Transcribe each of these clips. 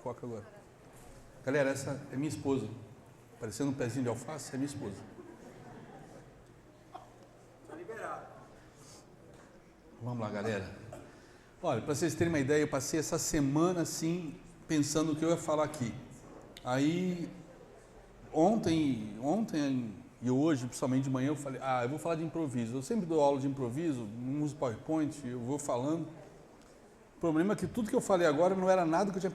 coca agora. Galera, essa é minha esposa. Parecendo um pezinho de alface, é minha esposa. Tá liberado. Vamos lá, galera. Olha, para vocês terem uma ideia, eu passei essa semana assim, pensando o que eu ia falar aqui. Aí, ontem e hoje, principalmente de manhã, eu falei, eu vou falar de improviso. Eu sempre dou aula de improviso, não uso PowerPoint, eu vou falando. O problema é que tudo que eu falei agora não era nada que eu tinha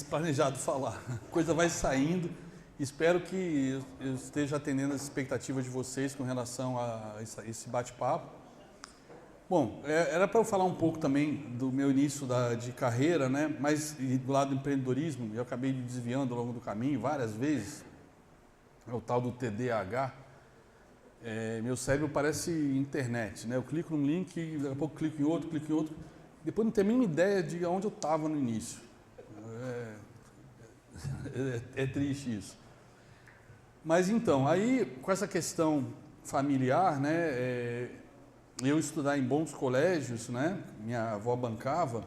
planejado falar. A coisa vai saindo. Espero que eu esteja atendendo as expectativas de vocês com relação a esse bate-papo. Bom, era para eu falar um pouco também do meu início de carreira, né? Mas do lado do empreendedorismo, eu acabei me desviando ao longo do caminho várias vezes. É o tal do TDAH. Meu cérebro parece internet, né? Eu clico num link, daqui a pouco clico em outro. Depois não tenho a mínima ideia de onde eu estava no início. É triste isso. Mas então, aí com essa questão familiar, né? Eu estudar em bons colégios, né? Minha avó bancava,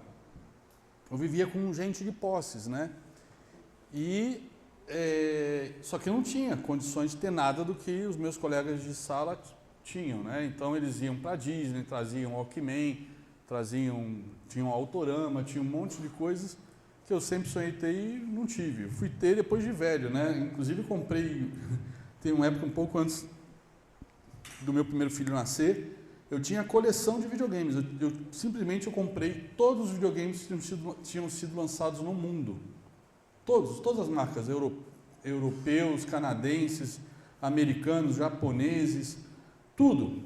eu vivia com gente de posses, né? Só que eu não tinha condições de ter nada do que os meus colegas de sala tinham, né? Então eles iam para a Disney, traziam Walkman, tinham Autorama, tinha um monte de coisas que eu sempre sonhei ter e não tive. Eu fui ter depois de velho, né? Inclusive eu comprei, tem uma época um pouco antes do meu primeiro filho nascer, eu tinha coleção de videogames. Simplesmente eu comprei todos os videogames que tinham sido lançados no mundo. Todas as marcas, europeus, canadenses, americanos, japoneses, tudo.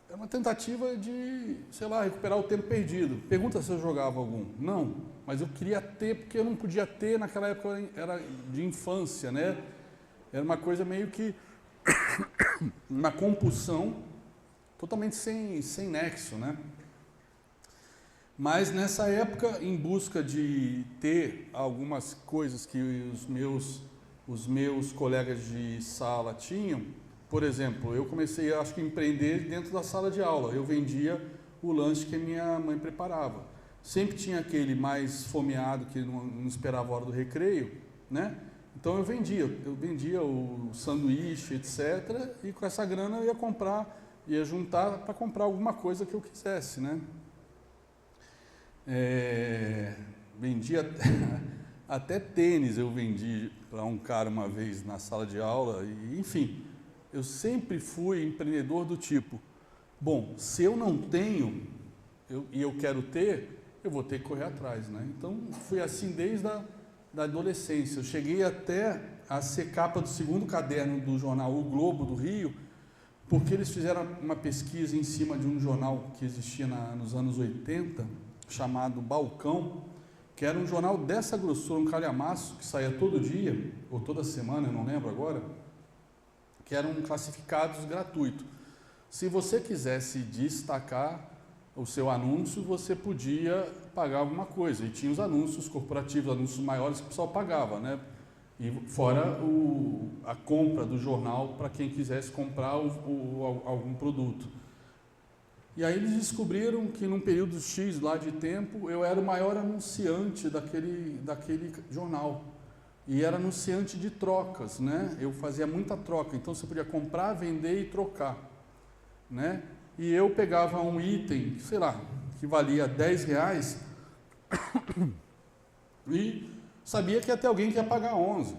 É uma tentativa de, sei lá, recuperar o tempo perdido. Pergunta se eu jogava algum. Não, mas eu queria ter, porque eu não podia ter, naquela época era de infância, né? Era uma coisa meio que uma compulsão totalmente sem nexo, né? Mas nessa época, em busca de ter algumas coisas que os meus colegas de sala tinham, por exemplo, eu comecei, acho que, a empreender dentro da sala de aula. Eu vendia o lanche que a minha mãe preparava. Sempre tinha aquele mais esfomeado que não esperava a hora do recreio, né? Então eu vendia o sanduíche, etc. E com essa grana eu ia juntar para comprar alguma coisa que eu quisesse, né? Vendia até tênis, eu vendi para um cara uma vez na sala de aula, e, enfim, eu sempre fui empreendedor do tipo, bom, se eu não tenho e eu quero ter, eu vou ter que correr atrás, né? Então fui assim desde da adolescência. Eu cheguei até a ser capa do segundo caderno do jornal O Globo do Rio, porque eles fizeram uma pesquisa em cima de um jornal que existia nos anos 80, chamado Balcão, que era um jornal dessa grossura, um calhamaço, que saía todo dia, ou toda semana, eu não lembro agora, que eram classificados gratuitos. Se você quisesse destacar o seu anúncio, você podia pagar alguma coisa, e tinha os anúncios corporativos, anúncios maiores que o pessoal pagava, né? E fora a compra do jornal para quem quisesse comprar algum produto. E aí eles descobriram que num período X lá de tempo, eu era o maior anunciante daquele jornal. E era anunciante de trocas, né? Eu fazia muita troca, então você podia comprar, vender e trocar, né? E eu pegava um item, sei lá, que valia R$10 e sabia que ia ter alguém que ia pagar 11.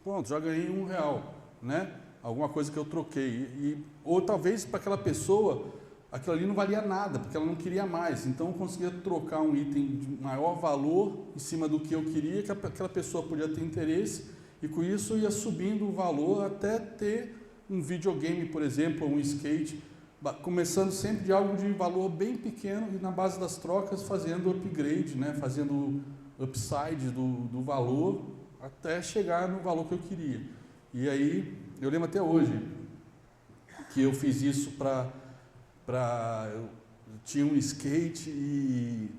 Pronto, já ganhei R$1, né? Alguma coisa que eu troquei. Ou talvez para aquela pessoa, aquilo ali não valia nada, porque ela não queria mais. Então eu conseguia trocar um item de maior valor em cima do que eu queria, que aquela pessoa podia ter interesse, e com isso ia subindo o valor até ter um videogame, por exemplo, ou um skate, começando sempre de algo de valor bem pequeno e na base das trocas fazendo upgrade, né? Fazendo upside do valor até chegar no valor que eu queria. E aí, eu lembro até hoje que eu fiz isso eu tinha um skate e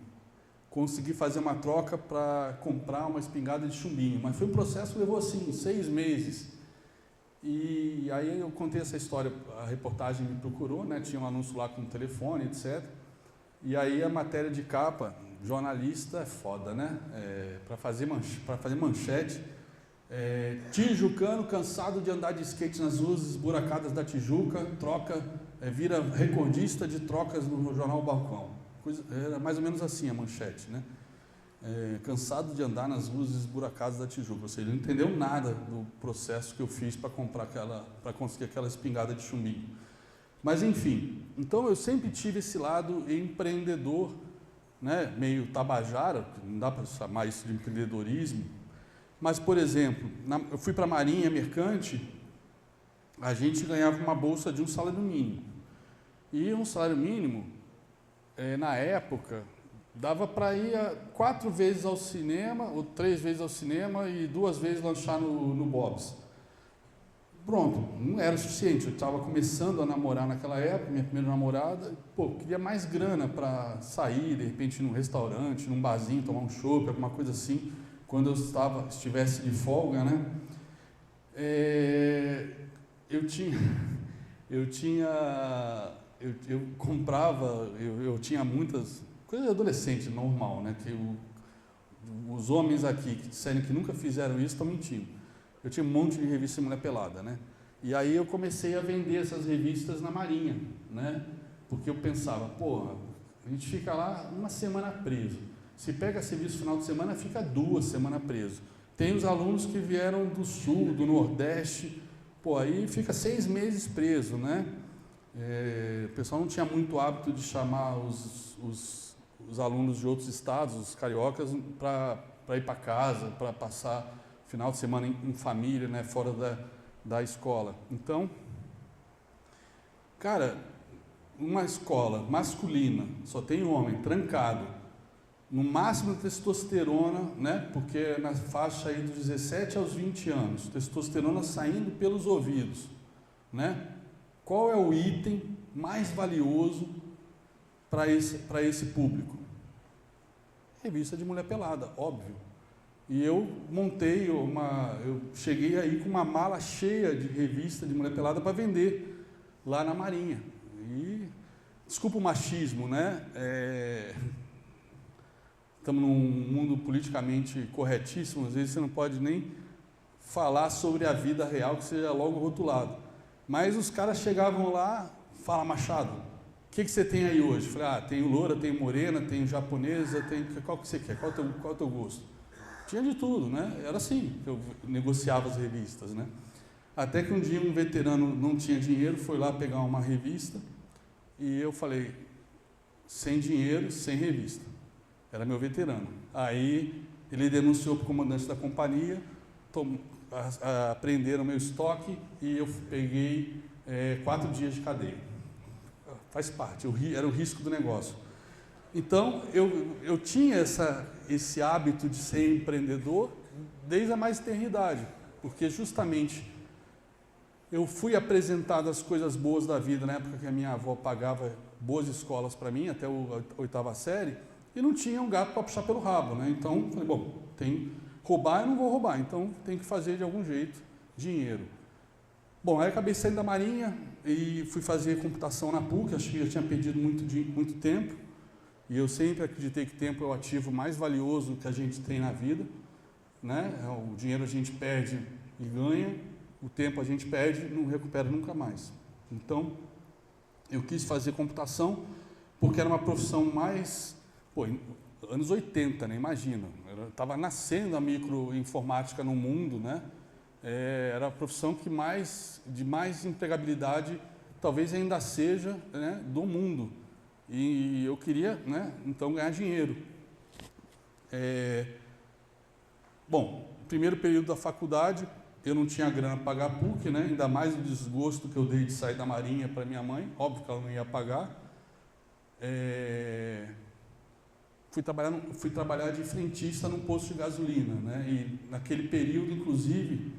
consegui fazer uma troca para comprar uma espingarda de chumbinho, mas foi um processo que levou assim 6 meses. E aí eu contei essa história, a reportagem me procurou, né? Tinha um anúncio lá com o telefone, etc. E aí a matéria de capa jornalista é foda, né? Para fazer manchete, tijucano cansado de andar de skate nas ruas esburacadas da Tijuca, vira recordista de trocas no jornal Balcão. Era mais ou menos assim a manchete, né? Cansado de andar nas ruas esburacadas da Tijuca. Ou seja, ele não entendeu nada do processo que eu fiz para conseguir aquela espingarda de chumbinho. Mas enfim, então eu sempre tive esse lado empreendedor, né? Meio tabajara, não dá para chamar isso de empreendedorismo. Mas, por exemplo, eu fui para a Marinha Mercante, a gente ganhava uma bolsa de um salário mínimo. E um salário mínimo, na época, dava para ir 4 vezes ao cinema, ou 3 vezes ao cinema e 2 vezes lanchar no Bob's. Pronto, não era o suficiente. Eu estava começando a namorar naquela época, minha primeira namorada. Queria mais grana para sair, de repente, num restaurante, num barzinho, tomar um chopp, alguma coisa assim, quando eu estivesse de folga, né? Eu comprava, eu tinha muitas coisas de adolescente, normal, né? Que os homens aqui que disserem que nunca fizeram isso estão mentindo. Eu tinha um monte de revista de mulher pelada, né? E aí eu comecei a vender essas revistas na Marinha, né? Porque eu pensava, porra, a gente fica lá uma semana preso. Se pega serviço no final de semana, fica 2 semanas preso. Tem os alunos que vieram do Sul, do Nordeste, aí fica 6 meses preso, né? O pessoal não tinha muito hábito de chamar os alunos de outros estados, os cariocas, para ir para casa, para passar final de semana em família, né, fora da escola. Então, cara, uma escola masculina, só tem homem, trancado, no máximo de testosterona, né, porque é na faixa aí dos 17 aos 20 anos, testosterona saindo pelos ouvidos, né? Qual é o item mais valioso para esse público? Revista de mulher pelada, óbvio. E eu eu cheguei aí com uma mala cheia de revista de mulher pelada para vender lá na Marinha. E, desculpa o machismo, né? Estamos num mundo politicamente corretíssimo, às vezes você não pode nem falar sobre a vida real que seja logo rotulado. Mas os caras chegavam lá, fala Machado, o que você tem aí hoje? Eu falei, tenho loura, tenho morena, tenho japonesa, qual que você quer? Qual é o teu gosto? Tinha de tudo, né? Era assim que eu negociava as revistas, né? Até que um dia um veterano não tinha dinheiro, foi lá pegar uma revista e eu falei, sem dinheiro, sem revista. Era meu veterano. Aí ele denunciou para o comandante da companhia, apreenderam meu estoque e eu peguei 4 dias de cadeia. Faz parte, era o risco do negócio. Então, eu tinha esse hábito de ser empreendedor desde a mais tenra idade, porque justamente eu fui apresentado as coisas boas da vida na época que a minha avó pagava boas escolas para mim, até a 8ª série, e não tinha um gato para puxar pelo rabo, né? Então, falei, bom, roubar eu não vou roubar, então tem que fazer de algum jeito dinheiro. Bom, aí acabei saindo da Marinha e fui fazer computação na PUC, acho que já tinha perdido muito tempo, e eu sempre acreditei que tempo é o ativo mais valioso que a gente tem na vida, né? O dinheiro a gente perde e ganha, o tempo a gente perde e não recupera nunca mais. Então, eu quis fazer computação porque era uma profissão mais... anos 80, né? Imagina, estava nascendo a microinformática no mundo, né? Era a profissão de mais empregabilidade, talvez ainda seja, né, do mundo. E eu queria, né, então, ganhar dinheiro. Bom, primeiro período da faculdade, eu não tinha grana para pagar a PUC, né? Ainda mais o desgosto que eu dei de sair da Marinha para minha mãe, óbvio que ela não ia pagar. Fui trabalhar de frentista num posto de gasolina, né? E naquele período, inclusive,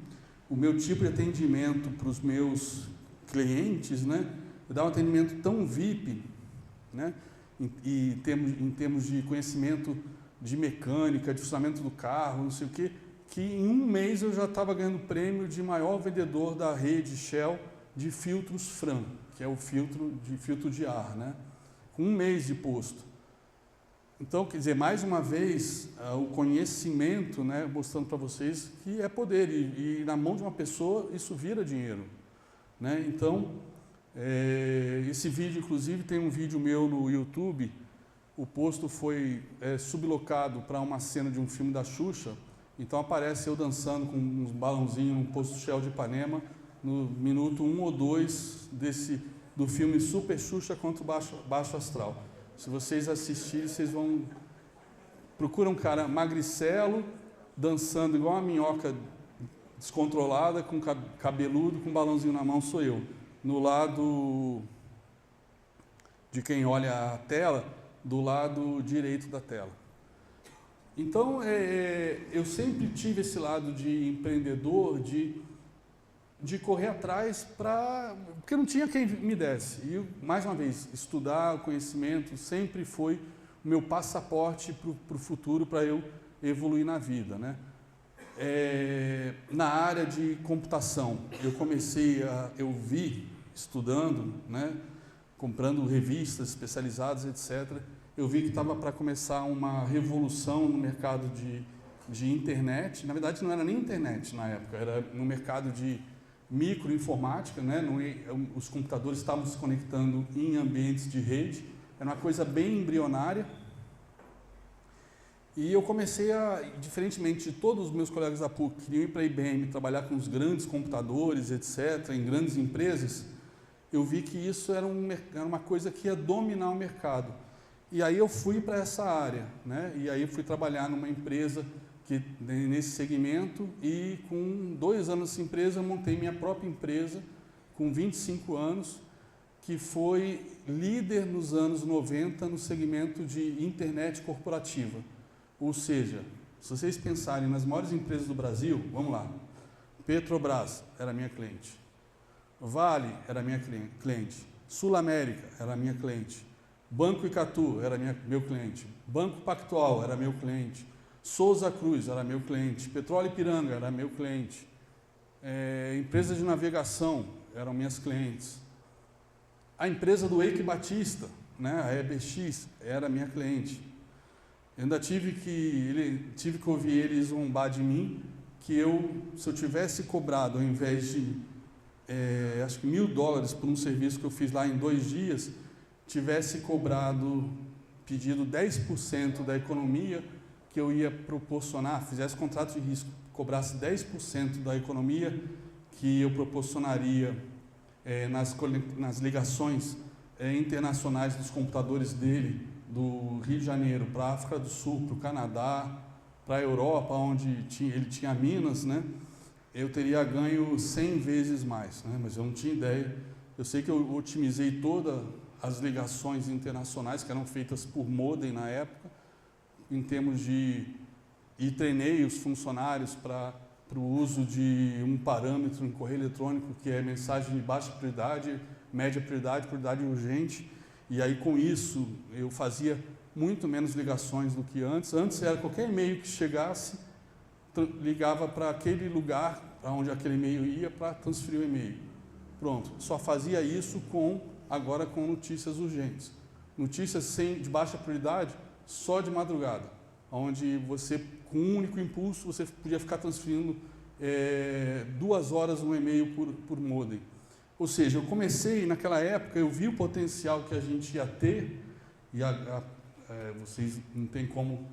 o meu tipo de atendimento para os meus clientes, né? Eu dava um atendimento tão VIP, né? Em termos de conhecimento de mecânica, de funcionamento do carro, não sei o quê, que em um mês eu já estava ganhando prêmio de maior vendedor da rede Shell de filtros Fran, que é o filtro de ar, né? Com um mês de posto. Então, quer dizer, mais uma vez, o conhecimento, né, mostrando para vocês que é poder, e na mão de uma pessoa isso vira dinheiro, né? Então, esse vídeo, inclusive, tem um vídeo meu no YouTube, o posto foi sublocado para uma cena de um filme da Xuxa, então aparece eu dançando com uns balãozinhos no posto Shell de Ipanema, no minuto 1 ou 2 do filme Super Xuxa contra o Baixo Astral. Se vocês assistirem, vocês vão... Procura um cara magricelo, dançando igual uma minhoca descontrolada, com cabeludo, com um balãozinho na mão, sou eu. No lado de quem olha a tela, do lado direito da tela. Então, eu sempre tive esse lado de empreendedor, de correr atrás, porque não tinha quem me desse. E, mais uma vez, estudar, o conhecimento sempre foi o meu passaporte para o futuro, para eu evoluir na vida, né? Na área de computação, eu vi, estudando, né, comprando revistas especializadas, etc., eu vi que estava para começar uma revolução no mercado de internet. Na verdade, não era nem internet na época, era no mercado de microinformática, né? Os computadores estavam se conectando em ambientes de rede, era uma coisa bem embrionária. E eu comecei diferentemente de todos os meus colegas da PUC, que queriam ir para a IBM, trabalhar com os grandes computadores, etc., em grandes empresas, eu vi que isso era uma coisa que ia dominar o mercado. E aí eu fui para essa área, né? E aí fui trabalhar numa empresa nesse segmento, e com 2 anos nessa empresa eu montei minha própria empresa, com 25 anos, que foi líder nos anos 90 no segmento de internet corporativa. Ou seja, se vocês pensarem nas maiores empresas do Brasil, vamos lá, Petrobras era minha cliente, Vale era minha cliente, Sul América era minha cliente, Banco Icatu era meu cliente, Banco Pactual era meu cliente, Souza Cruz era meu cliente, Petróleo Ipiranga era meu cliente, empresas de navegação eram minhas clientes, a empresa do Eike Batista, né, a EBX, era minha cliente. Eu ainda tive que ouvir eles zombar de mim, que se eu tivesse cobrado, ao invés de, acho que $1.000 por um serviço que eu fiz lá em 2 dias, tivesse pedido 10% da economia que eu ia proporcionar, fizesse contrato de risco, cobrasse 10% da economia que eu proporcionaria nas ligações internacionais dos computadores dele, do Rio de Janeiro para a África do Sul, para o Canadá, para a Europa, onde ele tinha minas, né? Eu teria ganho 100 vezes mais, né? Mas eu não tinha ideia. Eu sei que eu otimizei todas as ligações internacionais que eram feitas por modem na época, em termos e treinei os funcionários para o uso de um parâmetro em correio eletrônico, que é mensagem de baixa prioridade, média prioridade, prioridade urgente. E aí, com isso, eu fazia muito menos ligações do que antes. Antes era qualquer e-mail que chegasse, ligava para aquele lugar, para onde aquele e-mail ia, para transferir o e-mail. Pronto, só fazia isso agora com notícias urgentes. Notícias de baixa prioridade, só de madrugada, onde você, com um único impulso, você podia ficar transferindo 2 horas um e-mail por modem. Ou seja, eu comecei, naquela época, eu vi o potencial que a gente ia ter, e vocês não tem como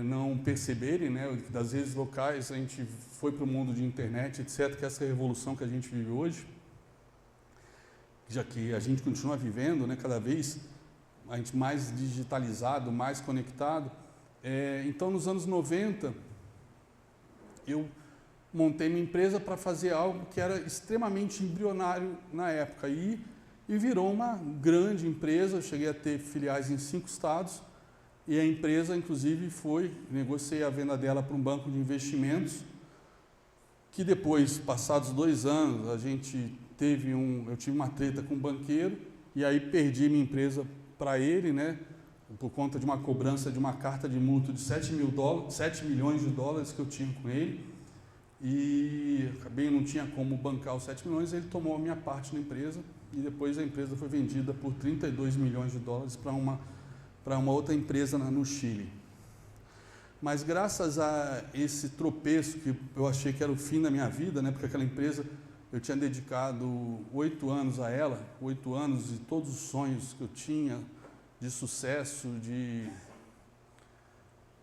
não perceberem, né? Das vezes locais a gente foi para o mundo de internet, etc., que essa revolução que a gente vive hoje, já que a gente continua vivendo, né? Cada vez a gente mais digitalizado, mais conectado. Então, nos anos 90, eu montei minha empresa para fazer algo que era extremamente embrionário na época e virou uma grande empresa. Eu cheguei a ter filiais em 5 estados e a empresa, inclusive, negociei a venda dela para um banco de investimentos, que depois, passados 2 anos, eu tive uma treta com um banqueiro e aí perdi minha empresa para ele, né, por conta de uma cobrança de uma carta de multa de 7 milhões de dólares que eu tinha com ele. E não tinha como bancar os 7 milhões, ele tomou a minha parte na empresa e depois a empresa foi vendida por 32 milhões de dólares para uma para uma outra empresa no Chile. Mas graças a esse tropeço, que eu achei que era o fim da minha vida, né? Porque aquela empresa, eu tinha dedicado 8 anos a ela, 8 anos, e todos os sonhos que eu tinha de sucesso, de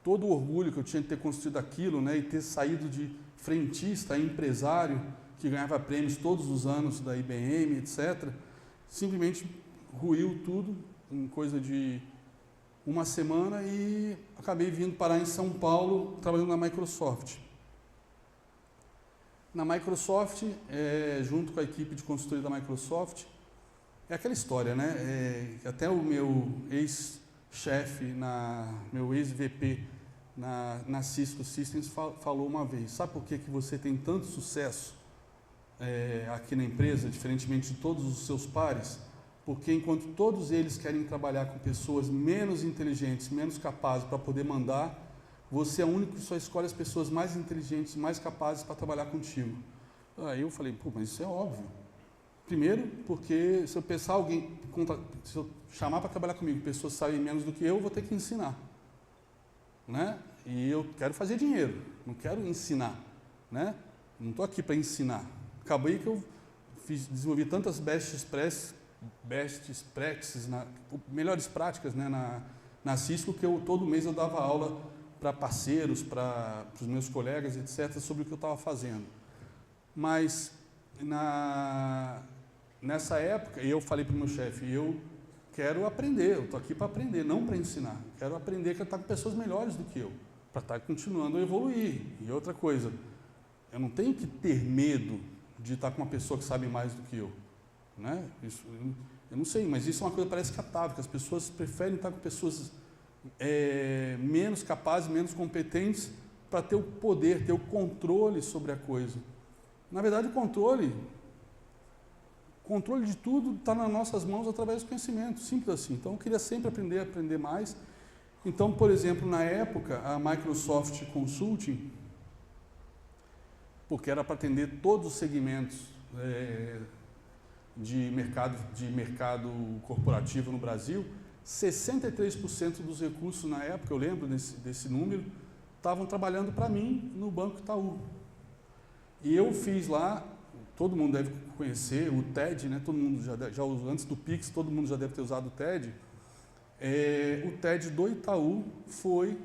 todo o orgulho que eu tinha de ter construído aquilo, né? E ter saído de frentista a empresário, que ganhava prêmios todos os anos da IBM, etc., simplesmente ruiu tudo em coisa de uma semana e acabei vindo parar em São Paulo, trabalhando na Microsoft. Na Microsoft, junto com a equipe de consultoria da Microsoft, é aquela história, né? Até o meu ex-chefe, meu ex-VP na Cisco Systems falou uma vez: sabe por que você tem tanto sucesso aqui na empresa, diferentemente de todos os seus pares? Porque enquanto todos eles querem trabalhar com pessoas menos inteligentes, menos capazes para poder mandar, você é o único que só escolhe as pessoas mais inteligentes, mais capazes para trabalhar contigo. Aí eu falei, pô, mas isso é óbvio. Primeiro, porque se eu pensar se eu chamar para trabalhar comigo pessoas que sabem menos do que eu vou ter que ensinar, né? E eu quero fazer dinheiro, não quero ensinar, né? Não estou aqui para ensinar. Acabei que eu desenvolvi tantas best practices, melhores práticas, né, na Cisco, que todo mês eu dava aula para parceiros, para os meus colegas, etc., sobre o que eu estava fazendo. Mas nessa época, eu falei para o meu chefe, eu quero aprender, eu estou aqui para aprender, não para ensinar. Quero aprender, quero estar com pessoas melhores do que eu, para estar continuando a evoluir. E outra coisa, eu não tenho que ter medo de estar com uma pessoa que sabe mais do que eu. Né? Isso, eu não sei, mas isso é uma coisa que parece catável, as pessoas preferem estar com pessoas menos capazes, menos competentes, para ter o poder, ter o controle sobre a coisa. Na verdade, o controle de tudo está nas nossas mãos através do conhecimento, simples assim. Então, eu queria sempre aprender mais. Então, por exemplo, na época, a Microsoft Consulting, porque era para atender todos os segmentos de mercado corporativo no Brasil, 63% dos recursos na época, eu lembro desse número, estavam trabalhando para mim no Banco Itaú. E eu fiz lá, todo mundo deve conhecer, o TED, né? Todo mundo já usou, antes do Pix, todo mundo já deve ter usado o TED. O TED do Itaú foi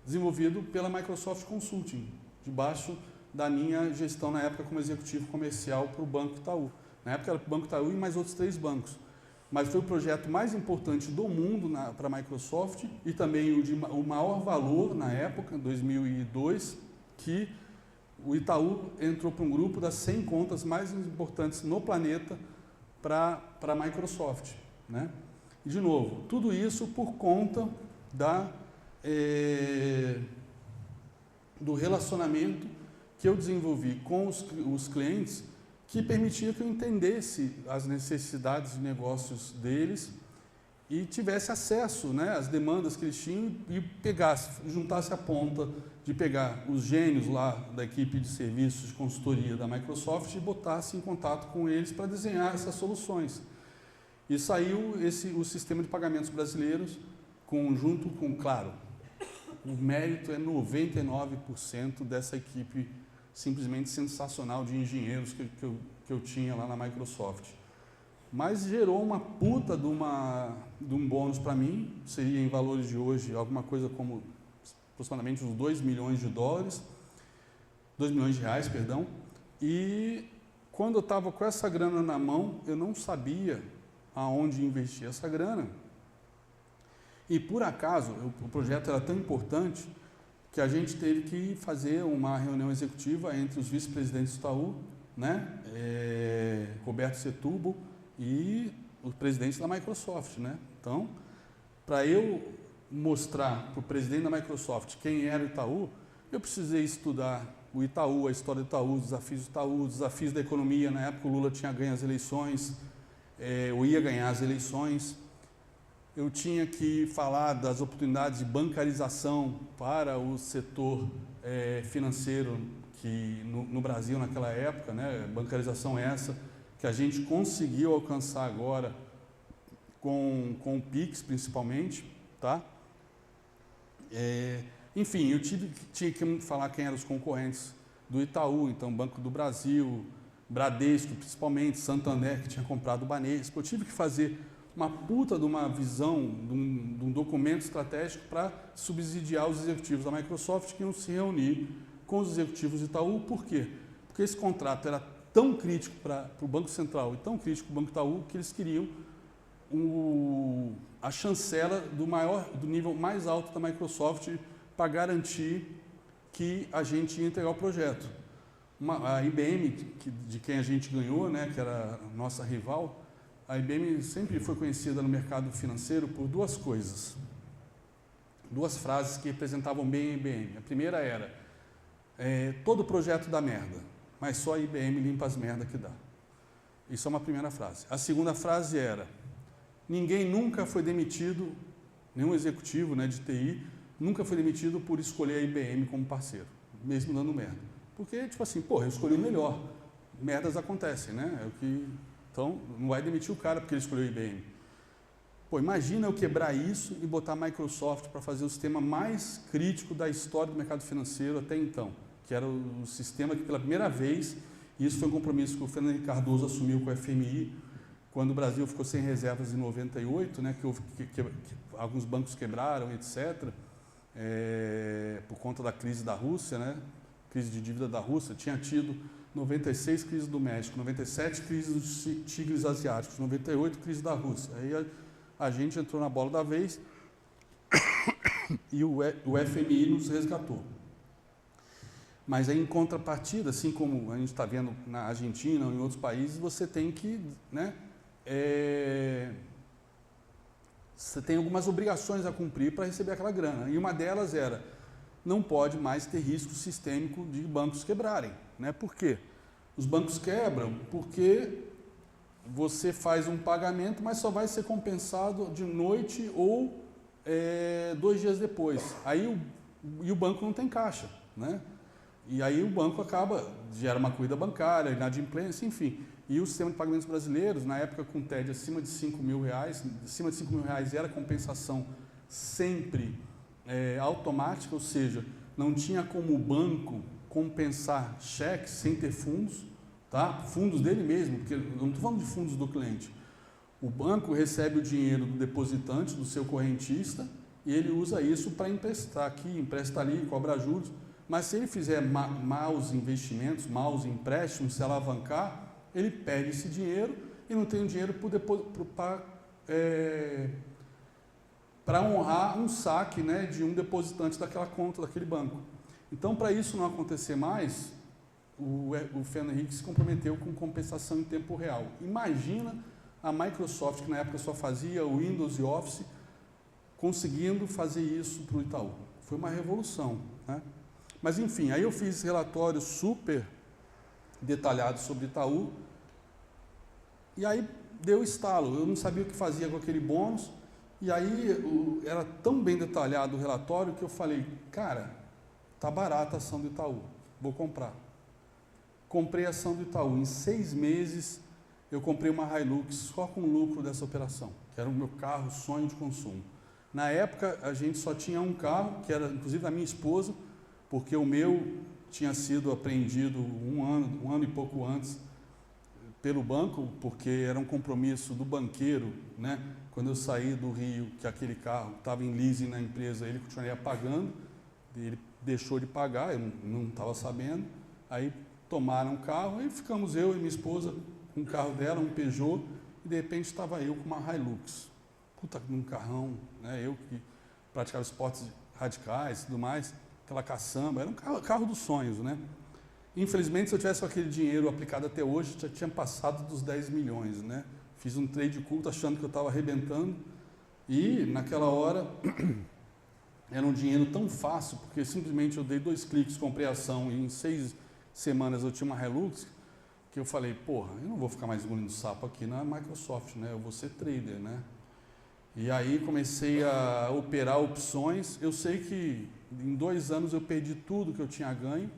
desenvolvido pela Microsoft Consulting, debaixo da minha gestão na época como executivo comercial para o Banco Itaú. Na época era o Banco Itaú e mais outros 3 bancos. Mas foi o projeto mais importante do mundo para a Microsoft e também o maior valor na época, em 2002, que o Itaú entrou para um grupo das 100 contas mais importantes no planeta para a Microsoft, né? E, de novo, tudo isso por conta do relacionamento que eu desenvolvi com os clientes, que permitia que eu entendesse as necessidades de negócios deles e tivesse acesso, né, às demandas que eles tinham e juntasse a ponta de pegar os gênios lá da equipe de serviços de consultoria da Microsoft e botasse em contato com eles para desenhar essas soluções. E saiu o sistema de pagamentos brasileiros, junto com, claro, o mérito é 99% dessa equipe simplesmente sensacional de engenheiros que eu tinha lá na Microsoft. Mas gerou uma puta de um bônus para mim, seria em valores de hoje alguma coisa como aproximadamente uns 2 milhões de dólares, 2 milhões de reais, perdão. E quando eu estava com essa grana na mão, eu não sabia aonde investir essa grana. E por acaso, o projeto era tão importante que a gente teve que fazer uma reunião executiva entre os vice-presidentes do Itaú, né, Roberto Setúbal e o presidente da Microsoft, né? Então, para eu mostrar para o presidente da Microsoft quem era o Itaú, eu precisei estudar o Itaú, a história do Itaú, os desafios da economia. Na época o Lula tinha ganho as eleições, eu ia ganhar as eleições. Eu tinha que falar das oportunidades de bancarização para o setor financeiro que no Brasil naquela época, né, bancarização essa que a gente conseguiu alcançar agora com o Pix principalmente, tá? Enfim, eu tinha que falar quem eram os concorrentes do Itaú, então Banco do Brasil, Bradesco principalmente, Santander, que tinha comprado o Banespa. Eu tive que fazer uma puta de uma visão, de um documento estratégico para subsidiar os executivos da Microsoft que iam se reunir com os executivos do Itaú. Por quê? Porque esse contrato era tão crítico para o Banco Central e tão crítico para o Banco Itaú que eles queriam a chancela do nível mais alto da Microsoft para garantir que a gente ia entregar o projeto. A IBM, de quem a gente ganhou, né, que era a nossa rival, a IBM sempre foi conhecida no mercado financeiro por duas coisas, duas frases que representavam bem a IBM. A primeira era, todo projeto dá merda, mas só a IBM limpa as merdas que dá. Isso é uma primeira frase. A segunda frase era, ninguém nunca foi demitido, nenhum executivo, né, de TI, nunca foi demitido por escolher a IBM como parceiro, mesmo dando merda. Porque, tipo assim, porra, eu escolhi o melhor. Merdas acontecem, né? Então, não vai demitir o cara porque ele escolheu a IBM. Pô, imagina eu quebrar isso e botar a Microsoft para fazer o sistema mais crítico da história do mercado financeiro até então, que era o sistema que, pela primeira vez, e isso foi um compromisso que o Fernando Henrique Cardoso assumiu com o FMI, quando o Brasil ficou sem reservas em 98, né, que alguns bancos quebraram, etc., por conta da crise da Rússia, né, crise de dívida da Rússia, tinha tido 96 crise do México, 97 crise dos tigres asiáticos, 98 crise da Rússia. Aí a gente entrou na bola da vez e o FMI nos resgatou. Mas aí, em contrapartida, assim como a gente está vendo na Argentina ou em outros países, você tem que, né, você tem algumas obrigações a cumprir para receber aquela grana. E uma delas era, não pode mais ter risco sistêmico de bancos quebrarem. Né? Por quê? Os bancos quebram porque você faz um pagamento, mas só vai ser compensado de noite ou 2 dias depois. Aí o banco não tem caixa. Né? E aí o banco gera uma corrida bancária, inadimplência, enfim. E o sistema de pagamentos brasileiros, na época com TED acima de R$5.000, acima de R$5.000 era compensação sempre automática, ou seja, não tinha como o banco compensar cheques sem ter fundos, tá? Fundos dele mesmo, porque eu não estou falando de fundos do cliente. O banco recebe o dinheiro do depositante, do seu correntista, e ele usa isso para emprestar aqui, empresta ali, cobra juros. Mas se ele fizer maus investimentos, maus empréstimos, se alavancar, ele perde esse dinheiro e não tem dinheiro para honrar um saque, né, de um depositante daquela conta, daquele banco. Então, para isso não acontecer mais, o Fernando Henrique se comprometeu com compensação em tempo real. Imagina a Microsoft, que na época só fazia o Windows e Office, conseguindo fazer isso para o Itaú. Foi uma revolução. Né? Mas, enfim, aí eu fiz relatórios super detalhados sobre Itaú, e aí deu estalo. Eu não sabia o que fazia com aquele bônus. E aí era tão bem detalhado o relatório que eu falei, cara, tá barata a ação do Itaú, vou comprar. Comprei a ação do Itaú. Em 6 meses eu comprei uma Hilux só com o lucro dessa operação, que era o meu carro, sonho de consumo. Na época a gente só tinha um carro, que era inclusive da minha esposa, porque o meu tinha sido apreendido um ano e pouco antes pelo banco, porque era um compromisso do banqueiro, né? Quando eu saí do Rio, que aquele carro estava em leasing na empresa, ele continuaria pagando, ele deixou de pagar, eu não estava sabendo, aí tomaram o carro e ficamos eu e minha esposa com o carro dela, um Peugeot, e de repente estava eu com uma Hilux. Puta, num carrão, né? Eu que praticava esportes radicais e tudo mais, aquela caçamba, era um carro dos sonhos, né? Infelizmente, se eu tivesse aquele dinheiro aplicado até hoje, já tinha passado dos 10 milhões, né? Fiz um trade culto achando que eu estava arrebentando e, naquela hora, era um dinheiro tão fácil, porque simplesmente eu dei 2 cliques, comprei a ação e em 6 semanas eu tinha uma Hilux, que eu falei, porra, eu não vou ficar mais engolindo sapo aqui na Microsoft, né? Eu vou ser trader, né? E aí comecei a operar opções. Eu sei que em 2 anos eu perdi tudo que eu tinha ganho,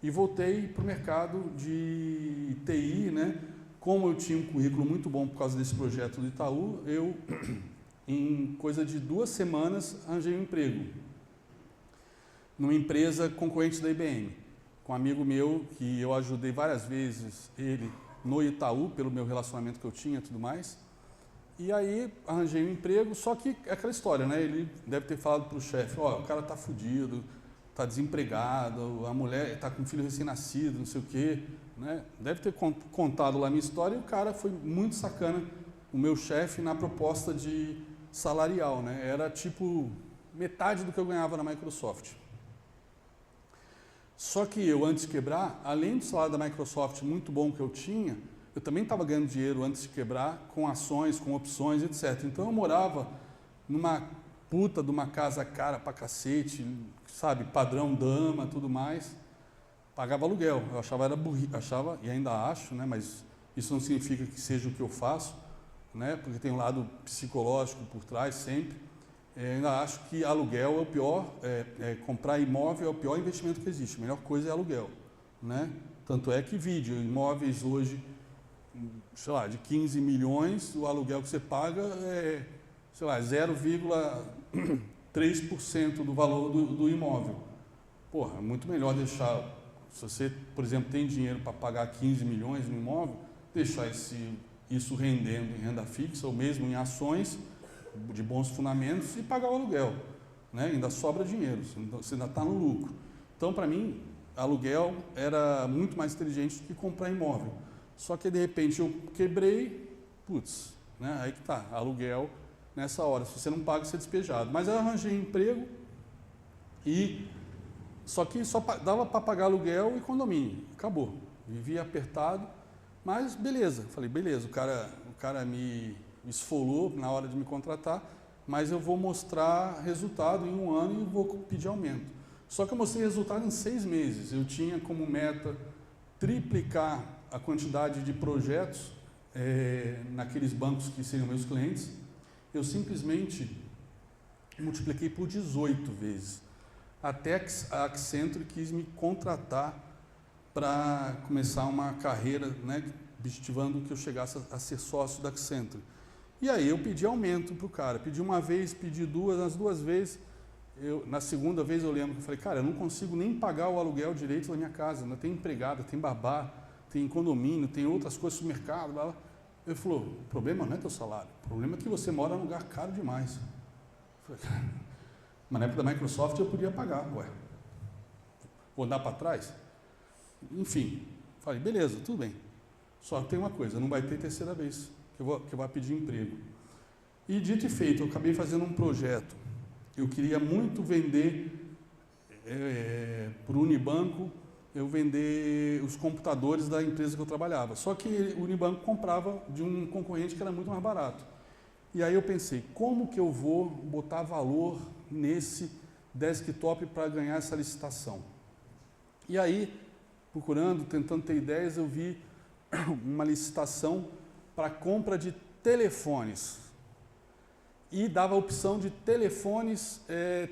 e voltei para o mercado de TI, né, como eu tinha um currículo muito bom por causa desse projeto do Itaú, eu, em coisa de 2 semanas, arranjei um emprego numa empresa concorrente da IBM, com um amigo meu que eu ajudei várias vezes ele no Itaú, pelo meu relacionamento que eu tinha e tudo mais. E aí arranjei um emprego, só que é aquela história, né? Ele deve ter falado para o chefe, ó, o cara tá fudido, tá desempregado, a mulher tá com um filho recém-nascido, não sei o quê, né? Deve ter contado lá a minha história e o cara foi muito sacana, o meu chefe, na proposta de salarial, né? Era tipo metade do que eu ganhava na Microsoft. Só que eu, antes de quebrar, além do salário da Microsoft muito bom que eu tinha, eu também estava ganhando dinheiro antes de quebrar, com ações, com opções, etc. Então eu morava numa puta de uma casa cara pra cacete, sabe, padrão dama, tudo mais, pagava aluguel. Eu achava era achava e ainda acho, né, mas isso não significa que seja o que eu faço, né, porque tem um lado psicológico por trás sempre. Eu ainda acho que aluguel é o pior, comprar imóvel é o pior investimento que existe. A melhor coisa é aluguel, né? Tanto é que imóveis hoje, sei lá, de 15 milhões, o aluguel que você paga é, sei lá, 0,3% do valor do imóvel. Porra, é muito melhor deixar, se você, por exemplo, tem dinheiro para pagar 15 milhões no imóvel, deixar isso rendendo em renda fixa ou mesmo em ações de bons fundamentos e pagar o aluguel, né? Ainda sobra dinheiro, você ainda está no lucro. Então, para mim, aluguel era muito mais inteligente do que comprar imóvel. Só que, de repente, eu quebrei, putz, né? Aí que tá, aluguel nessa hora. Se você não paga, você é despejado. Mas eu arranjei emprego só que só dava para pagar aluguel e condomínio. Acabou. Vivia apertado, mas beleza. Falei, beleza, o cara me esfolou na hora de me contratar, mas eu vou mostrar resultado em 1 ano e vou pedir aumento. Só que eu mostrei resultado em 6 meses. Eu tinha como meta triplicar a quantidade de projetos naqueles bancos que seriam meus clientes. Eu simplesmente multipliquei por 18 vezes. Até a Accenture quis me contratar para começar uma carreira, né, objetivando que eu chegasse a ser sócio da Accenture. E aí eu pedi aumento para o cara, pedi uma vez, pedi duas, nas 2 vezes, na segunda vez eu lembro que eu falei, cara, eu não consigo nem pagar o aluguel direito da minha casa, ainda tem empregada, tem babá, tem condomínio, tem outras coisas, supermercado, blá, blá. Ele falou, o problema não é teu salário, o problema é que você mora num lugar caro demais. Eu falei, cara, mas na época da Microsoft eu podia pagar, ué, vou andar para trás? Enfim, falei, beleza, tudo bem, só tem uma coisa, não vai ter terceira vez que eu vou pedir emprego. E dito e feito, eu acabei fazendo um projeto. Eu queria muito vender para o Unibanco, eu vender os computadores da empresa que eu trabalhava. Só que o Unibanco comprava de um concorrente que era muito mais barato. E aí eu pensei, como que eu vou botar valor nesse desktop para ganhar essa licitação? E aí, procurando, tentando ter ideias, eu vi uma licitação para compra de telefones e dava a opção de telefones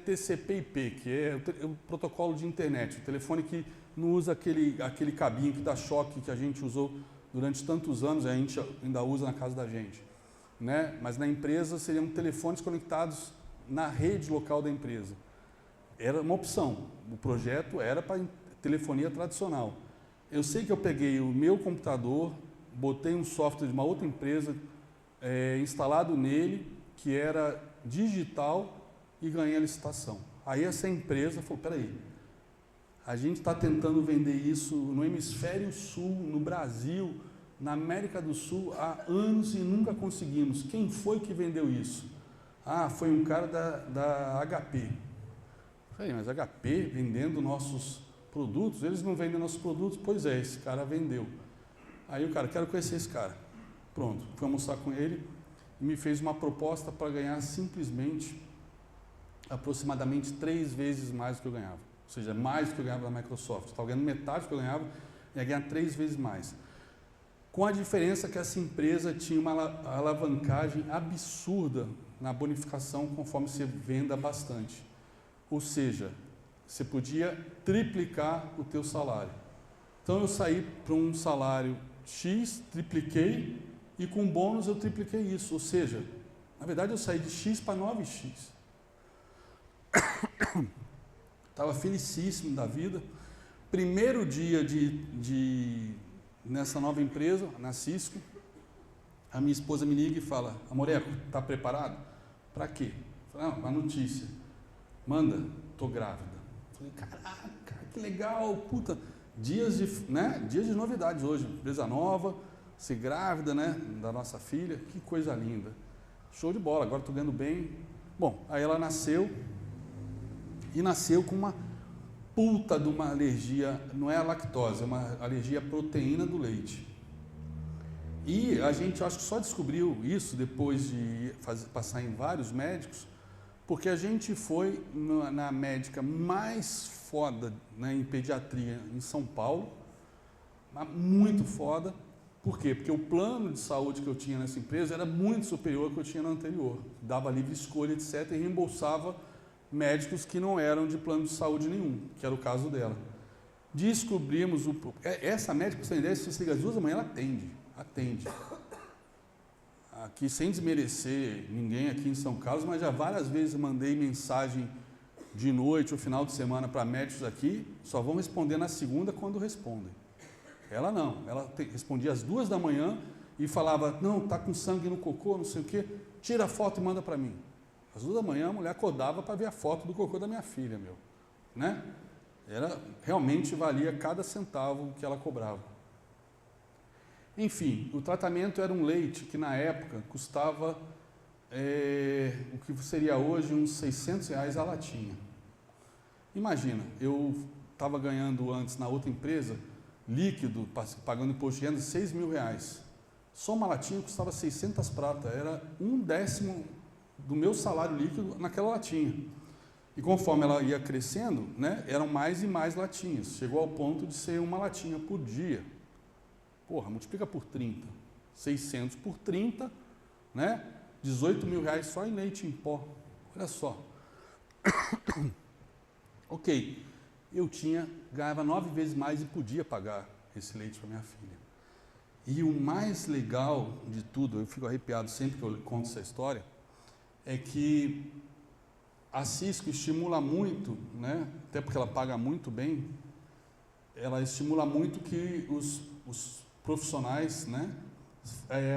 TCP/IP, que é o protocolo de internet, o telefone que não usa aquele cabinho que dá choque que a gente usou durante tantos anos, a gente ainda usa na casa da gente, né? Mas na empresa seriam telefones conectados na rede local da empresa. Era uma opção, o projeto era para telefonia tradicional. Eu sei que eu peguei o meu computador, botei um software de uma outra empresa instalado nele, que era digital, e ganhei a licitação. Aí essa empresa falou, peraí, a gente está tentando vender isso no hemisfério sul, no Brasil, na América do Sul, há anos e nunca conseguimos. Quem foi que vendeu isso? Ah, foi um cara da HP. Falei, mas HP vendendo nossos produtos? Eles não vendem nossos produtos? Pois é, esse cara vendeu. Aí o cara, quero conhecer esse cara. Pronto, fui almoçar com ele e me fez uma proposta para ganhar simplesmente aproximadamente 3 vezes mais do que eu ganhava. Ou seja, mais do que eu ganhava da Microsoft. Estava ganhando metade do que eu ganhava, ia ganhar 3 vezes mais. Com a diferença que essa empresa tinha uma alavancagem absurda na bonificação conforme você venda bastante. Ou seja, você podia triplicar o teu salário. Então eu saí para um salário X, tripliquei, e com bônus eu tripliquei isso. Ou seja, na verdade eu saí de X para 9X. Estava felicíssimo da vida. Primeiro dia nessa nova empresa, na Cisco, a minha esposa me liga e fala: Amoreco, tá preparado? Para quê? Eu falei: não, uma notícia. Manda, tô grávida. Eu falei: caraca, que legal, puta. Dias de novidades hoje, empresa nova, ser grávida, né, da nossa filha, que coisa linda. Show de bola, agora estou ganhando bem. Bom, aí ela nasceu, e nasceu com uma puta de uma alergia, não é a lactose, é uma alergia à proteína do leite. E a gente, acho que só descobriu isso depois de passar em vários médicos, porque a gente foi na médica mais foda, né, em pediatria em São Paulo, muito foda. Por quê? Porque o plano de saúde que eu tinha nessa empresa era muito superior ao que eu tinha na anterior. Dava livre escolha, etc., e reembolsava médicos que não eram de plano de saúde nenhum, que era o caso dela. Descobrimos essa médica, você tem ideia, se você liga às 2 da manhã, ela atende. Aqui, sem desmerecer ninguém aqui em São Carlos, mas já várias vezes mandei mensagem de noite ou final de semana para médicos aqui, só vão responder na segunda quando respondem. Ela não, ela respondia às 2 da manhã e falava: não, tá com sangue no cocô, não sei o quê, tira a foto e manda para mim. Às 2 da manhã a mulher acordava para ver a foto do cocô da minha filha, né? Realmente valia cada centavo que ela cobrava. Enfim, o tratamento era um leite que na época custava o que seria hoje uns R$600 a latinha. Imagina, eu estava ganhando antes na outra empresa, líquido, pagando imposto de renda, R$6.000. Só uma latinha custava 600 prata, era 1/10 do meu salário líquido naquela latinha. E conforme ela ia crescendo, né, eram mais e mais latinhas. Chegou ao ponto de ser uma latinha por dia. Porra, multiplica por 30. 600 por 30, né? R$18.000 só em leite em pó. Olha só. Ok, eu ganhava 9 vezes mais e podia pagar esse leite para minha filha. E o mais legal de tudo, eu fico arrepiado sempre que eu conto essa história, é que a Cisco estimula muito, né, até porque ela paga muito bem, ela estimula muito que os profissionais, né,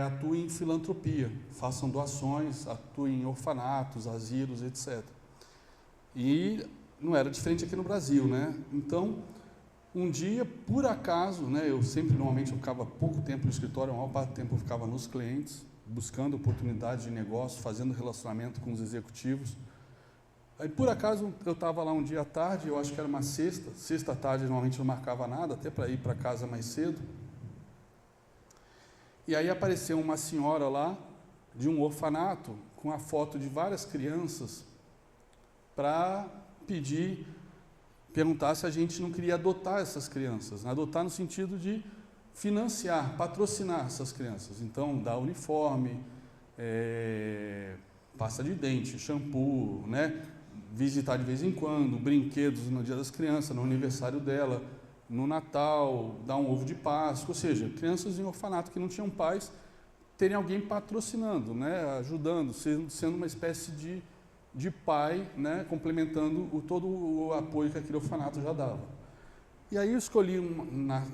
atuem em filantropia, façam doações, atuem em orfanatos, asilos, etc. E não era diferente aqui no Brasil, né? Então, um dia, por acaso, né, normalmente eu ficava pouco tempo no escritório, a maior parte do tempo eu ficava nos clientes, buscando oportunidades de negócio, fazendo relacionamento com os executivos. Aí, por acaso, eu estava lá um dia à tarde, eu acho que era uma sexta tarde, normalmente não marcava nada, até para ir para casa mais cedo. E aí apareceu uma senhora lá, de um orfanato, com a foto de várias crianças, para perguntar se a gente não queria adotar essas crianças. Adotar no sentido de financiar, patrocinar essas crianças. Então, dar uniforme, pasta de dente, shampoo, né? Visitar de vez em quando, brinquedos no dia das crianças, no aniversário dela, no Natal, dar um ovo de Páscoa, ou seja, crianças em orfanato que não tinham pais, terem alguém patrocinando, né? Ajudando, sendo uma espécie de pai, né? Complementando todo o apoio que aquele orfanato já dava. E aí eu escolhi um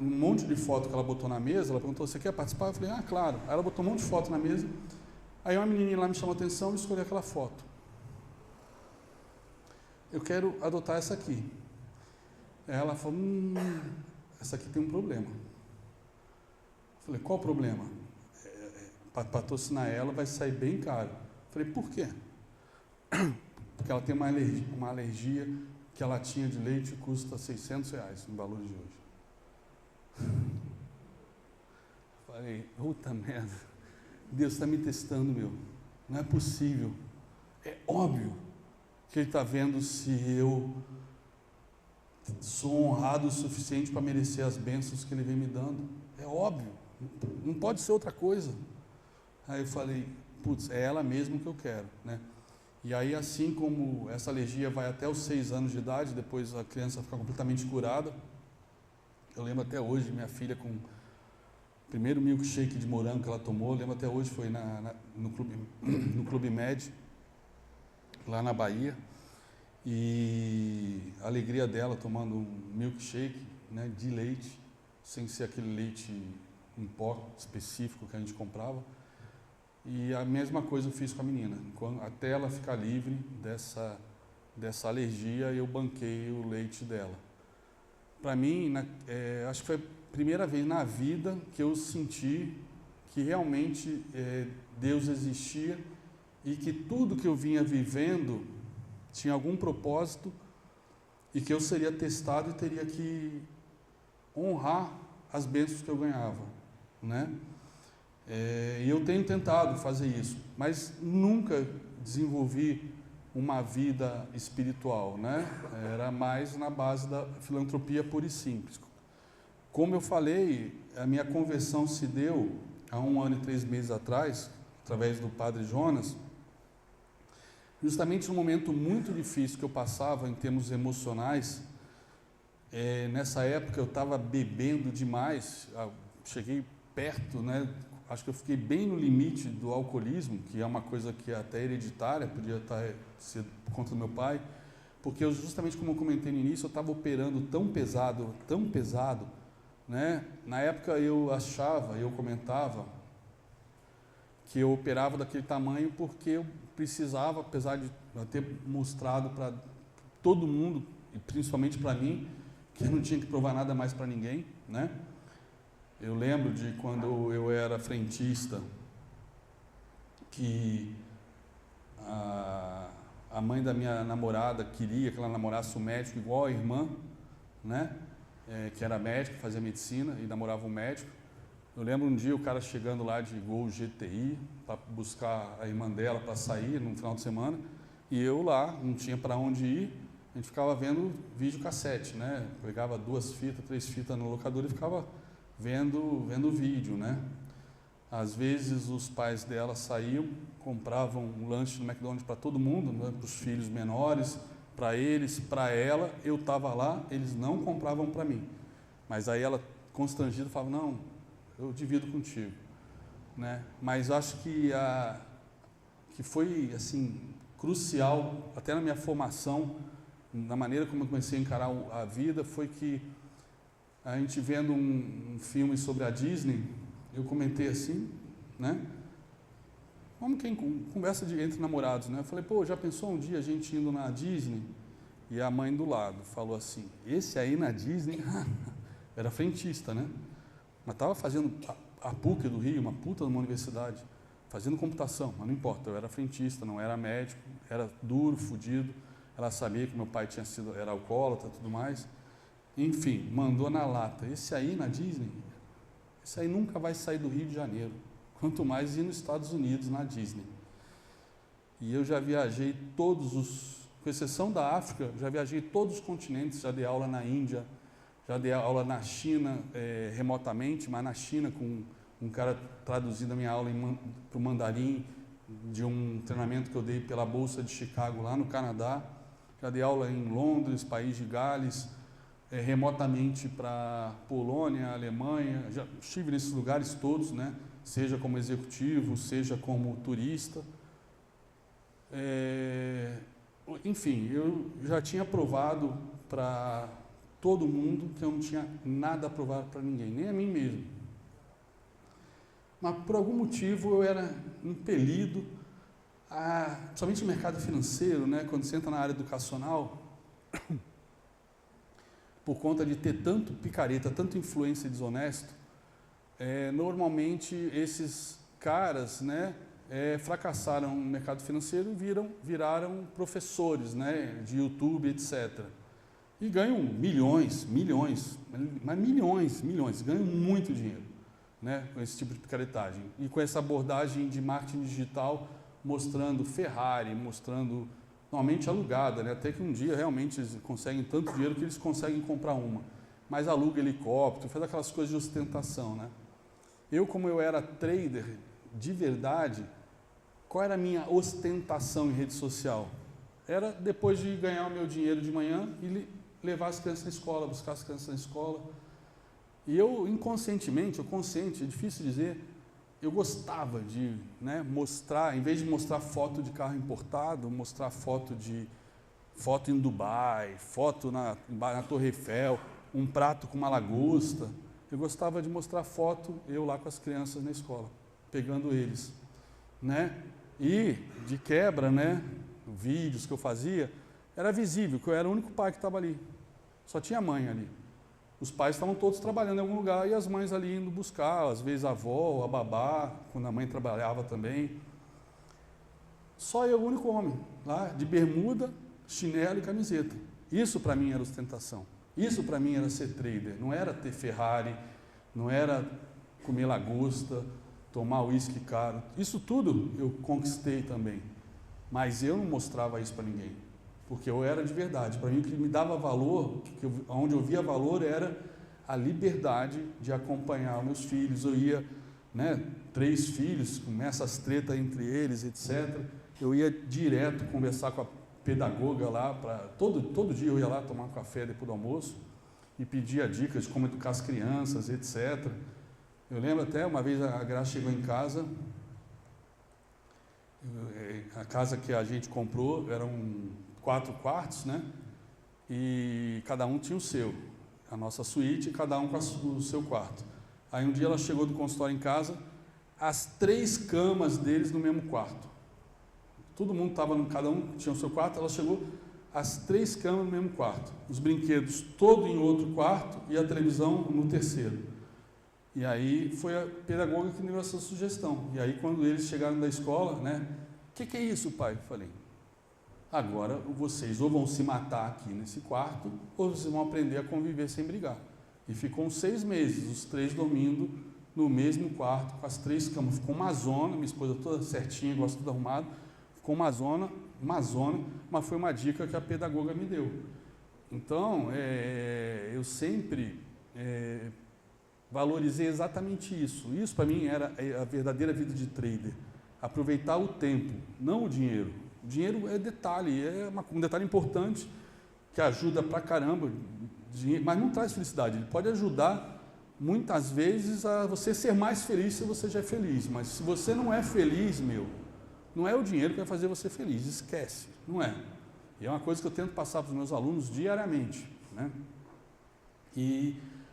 monte de foto que ela botou na mesa, ela perguntou: você quer participar? Eu falei: ah, claro. Aí ela botou um monte de foto na mesa, aí uma menininha lá me chamou a atenção e escolhi aquela foto. Eu quero adotar essa aqui. Aí ela falou: essa aqui tem um problema. Eu falei: qual o problema? Para patrocinar ela vai sair bem caro. Eu falei: por quê? Porque ela tem uma alergia que a latinha de leite custa R$600 no valor de hoje. Falei: puta merda, Deus está me testando, não é possível. É óbvio que Ele está vendo se eu sou honrado o suficiente para merecer as bênçãos que Ele vem me dando. É óbvio, não pode ser outra coisa. Aí eu falei: putz, é ela mesmo que eu quero, né? E aí, assim como essa alergia vai até os 6 anos de idade, depois a criança fica completamente curada. Eu lembro até hoje, minha filha com primeiro milkshake de morango que ela tomou, lembro até hoje, foi no Clube Med, lá na Bahia. E a alegria dela tomando um milkshake, né, de leite, sem ser aquele leite em pó específico que a gente comprava. E a mesma coisa eu fiz com a menina. Até ela ficar livre dessa alergia, eu banquei o leite dela. Para mim, acho que foi a primeira vez na vida que eu senti que realmente Deus existia e que tudo que eu vinha vivendo tinha algum propósito e que eu seria testado e teria que honrar as bênçãos que eu ganhava, né? E eu tenho tentado fazer isso, mas nunca desenvolvi uma vida espiritual, né? Era mais na base da filantropia pura e simples. Como eu falei, a minha conversão se deu há 1 ano e 3 meses atrás, através do Padre Jonas, justamente num momento muito difícil que eu passava em termos emocionais. Nessa época eu estava bebendo demais, cheguei perto, né? Acho que eu fiquei bem no limite do alcoolismo, que é uma coisa que é até hereditária, podia ser por conta do meu pai, porque eu, justamente como eu comentei no início, eu estava operando tão pesado, né? Na época eu comentava que eu operava daquele tamanho porque eu precisava, apesar de eu ter mostrado para todo mundo, e principalmente para mim, que eu não tinha que provar nada mais para ninguém, né? Eu lembro de quando eu era frentista, que a mãe da minha namorada queria que ela namorasse um médico igual a irmã, né? Que era médico, fazia medicina e namorava um médico. Eu lembro um dia o cara chegando lá de Gol GTI para buscar a irmã dela para sair no final de semana, e eu lá, não tinha para onde ir, a gente ficava vendo videocassete, né? Pegava 2 fitas, 3 fitas no locador e ficava vendo vídeo, né? Às vezes os pais dela saíam, compravam um lanche no McDonald's para todo mundo, né? Para os filhos menores, para eles, para ela. Eu estava lá, eles não compravam para mim. Mas aí ela, constrangida, falava, não, eu divido contigo, né? Mas acho que foi assim crucial, até na minha formação, na maneira como eu comecei a encarar a vida, foi que a gente vendo um filme sobre a Disney, eu comentei assim, né? Como quem conversa entre namorados, né? Eu falei, pô, já pensou um dia a gente indo na Disney? E a mãe do lado falou assim, esse aí na Disney, era frentista, né? Mas estava fazendo a PUC do Rio, uma puta de uma universidade, fazendo computação, mas não importa, eu era frentista, não era médico, era duro, fudido. Ela sabia que meu pai era alcoólatra e tudo mais. Enfim, mandou na lata. Esse aí na Disney, esse aí nunca vai sair do Rio de Janeiro, quanto mais ir nos Estados Unidos, na Disney. E eu já viajei com exceção da África, já viajei todos os continentes, já dei aula na Índia, já dei aula na China, remotamente, mas na China, com um cara traduzindo a minha aula para o mandarim, de um treinamento que eu dei pela Bolsa de Chicago, lá no Canadá. Já dei aula em Londres, País de Gales, remotamente para Polônia, Alemanha. Já estive nesses lugares todos, né? Seja como executivo, seja como turista. Enfim, eu já tinha provado para todo mundo que eu não tinha nada a provar para ninguém, nem a mim mesmo. Mas por algum motivo eu era impelido, principalmente no mercado financeiro, né? Quando você entra na área educacional, por conta de ter tanto picareta, tanta influência desonesto, normalmente esses caras, né, fracassaram no mercado financeiro e viraram professores, né, de YouTube, etc. E ganham milhões, ganham muito dinheiro, né, com esse tipo de picaretagem. E com essa abordagem de marketing digital, mostrando Ferrari, mostrando normalmente alugada, né? Até que um dia realmente eles conseguem tanto dinheiro que eles conseguem comprar uma, mas aluga helicóptero, faz aquelas coisas de ostentação, né? Como eu era trader de verdade, qual era a minha ostentação em rede social? Era depois de ganhar o meu dinheiro de manhã e levar as crianças na escola, buscar as crianças na escola. E eu, inconscientemente, ou consciente, é difícil dizer, eu gostava de, né, mostrar, em vez de mostrar foto de carro importado, mostrar foto em Dubai, foto na Torre Eiffel, um prato com uma lagosta. Eu gostava de mostrar foto, eu lá com as crianças na escola, pegando eles, né? E, de quebra, né, vídeos que eu fazia, era visível que eu era o único pai que estava ali. Só tinha mãe ali. Os pais estavam todos trabalhando em algum lugar e as mães ali indo buscar, às vezes a avó, a babá, quando a mãe trabalhava também. Só eu, o único homem, lá, de bermuda, chinelo e camiseta. Isso para mim era ostentação. Isso para mim era ser trader. Não era ter Ferrari, não era comer lagosta, tomar uísque caro. Isso tudo eu conquistei também. Mas eu não mostrava isso para ninguém. Porque eu era de verdade. Para mim, o que me dava valor, onde eu via valor, era a liberdade de acompanhar meus filhos. Eu ia, né, 3 filhos, começa as tretas entre eles, etc. Eu ia direto conversar com a pedagoga lá, todo dia eu ia lá tomar um café depois do almoço e pedia dicas de como educar as crianças, etc. Eu lembro até uma vez a Graça chegou em casa, a casa que a gente comprou eram 4 quartos, né? E cada um tinha o seu, a nossa suíte, e cada um com o seu quarto. Aí um dia ela chegou do consultório em casa, as 3 camas deles no mesmo quarto. Todo mundo estava, cada um tinha o seu quarto, ela chegou, as 3 camas no mesmo quarto. Os brinquedos todo em outro quarto e a televisão no terceiro. E aí foi a pedagoga que deu essa sugestão. E aí quando eles chegaram da escola, né? O que é isso, pai? Eu falei, agora vocês ou vão se matar aqui nesse quarto, ou vocês vão aprender a conviver sem brigar. E ficou 6 meses, os 3 dormindo no mesmo quarto, com as 3 camas. Ficou uma zona, minha esposa toda certinha, gosta tudo arrumado. Ficou uma zona, mas foi uma dica que a pedagoga me deu. Então, eu sempre valorizei exatamente isso. Isso para mim era a verdadeira vida de trader. Aproveitar o tempo, não o dinheiro. O dinheiro é detalhe, um detalhe importante que ajuda pra caramba, mas não traz felicidade. Ele pode ajudar muitas vezes a você ser mais feliz se você já é feliz. Mas se você não é feliz, não é o dinheiro que vai fazer você feliz, esquece, não é. E é uma coisa que eu tento passar para os meus alunos diariamente, né?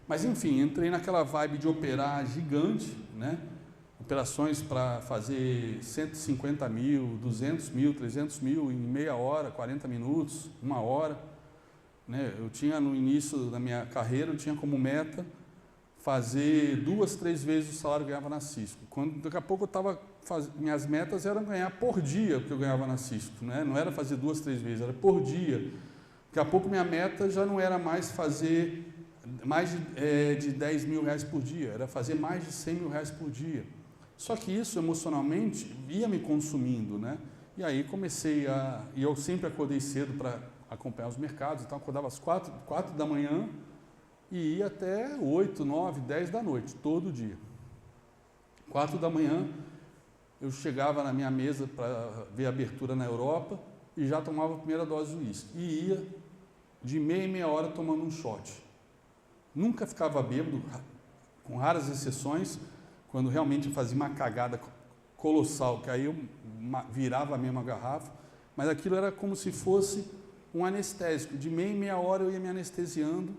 Mas enfim, entrei naquela vibe de operar gigante, né? Operações para fazer 150 mil, 200 mil, 300 mil em meia hora, 40 minutos, 1 hora. Né? Eu tinha no início da minha carreira, eu tinha como meta fazer 2, 3 vezes o salário que eu ganhava na Cisco. Daqui a pouco eu estava minhas metas eram ganhar por dia o que eu ganhava na Cisco, né? Não era fazer 2, 3 vezes, era por dia. Daqui a pouco minha meta já não era mais fazer mais de 10 mil reais por dia, era fazer mais de 100 mil reais por dia. Só que isso emocionalmente ia me consumindo, né? E aí comecei e eu sempre acordei cedo para acompanhar os mercados, então acordava às 4 da manhã e ia até 8, 9, 10 da noite, todo dia. 4 da manhã eu chegava na minha mesa para ver a abertura na Europa e já tomava a primeira dose de uísque. E ia de meia em meia hora tomando um shot. Nunca ficava bêbado, com raras exceções, quando realmente eu fazia uma cagada colossal, que aí eu virava a mesma garrafa, mas aquilo era como se fosse um anestésico. De meia em meia hora eu ia me anestesiando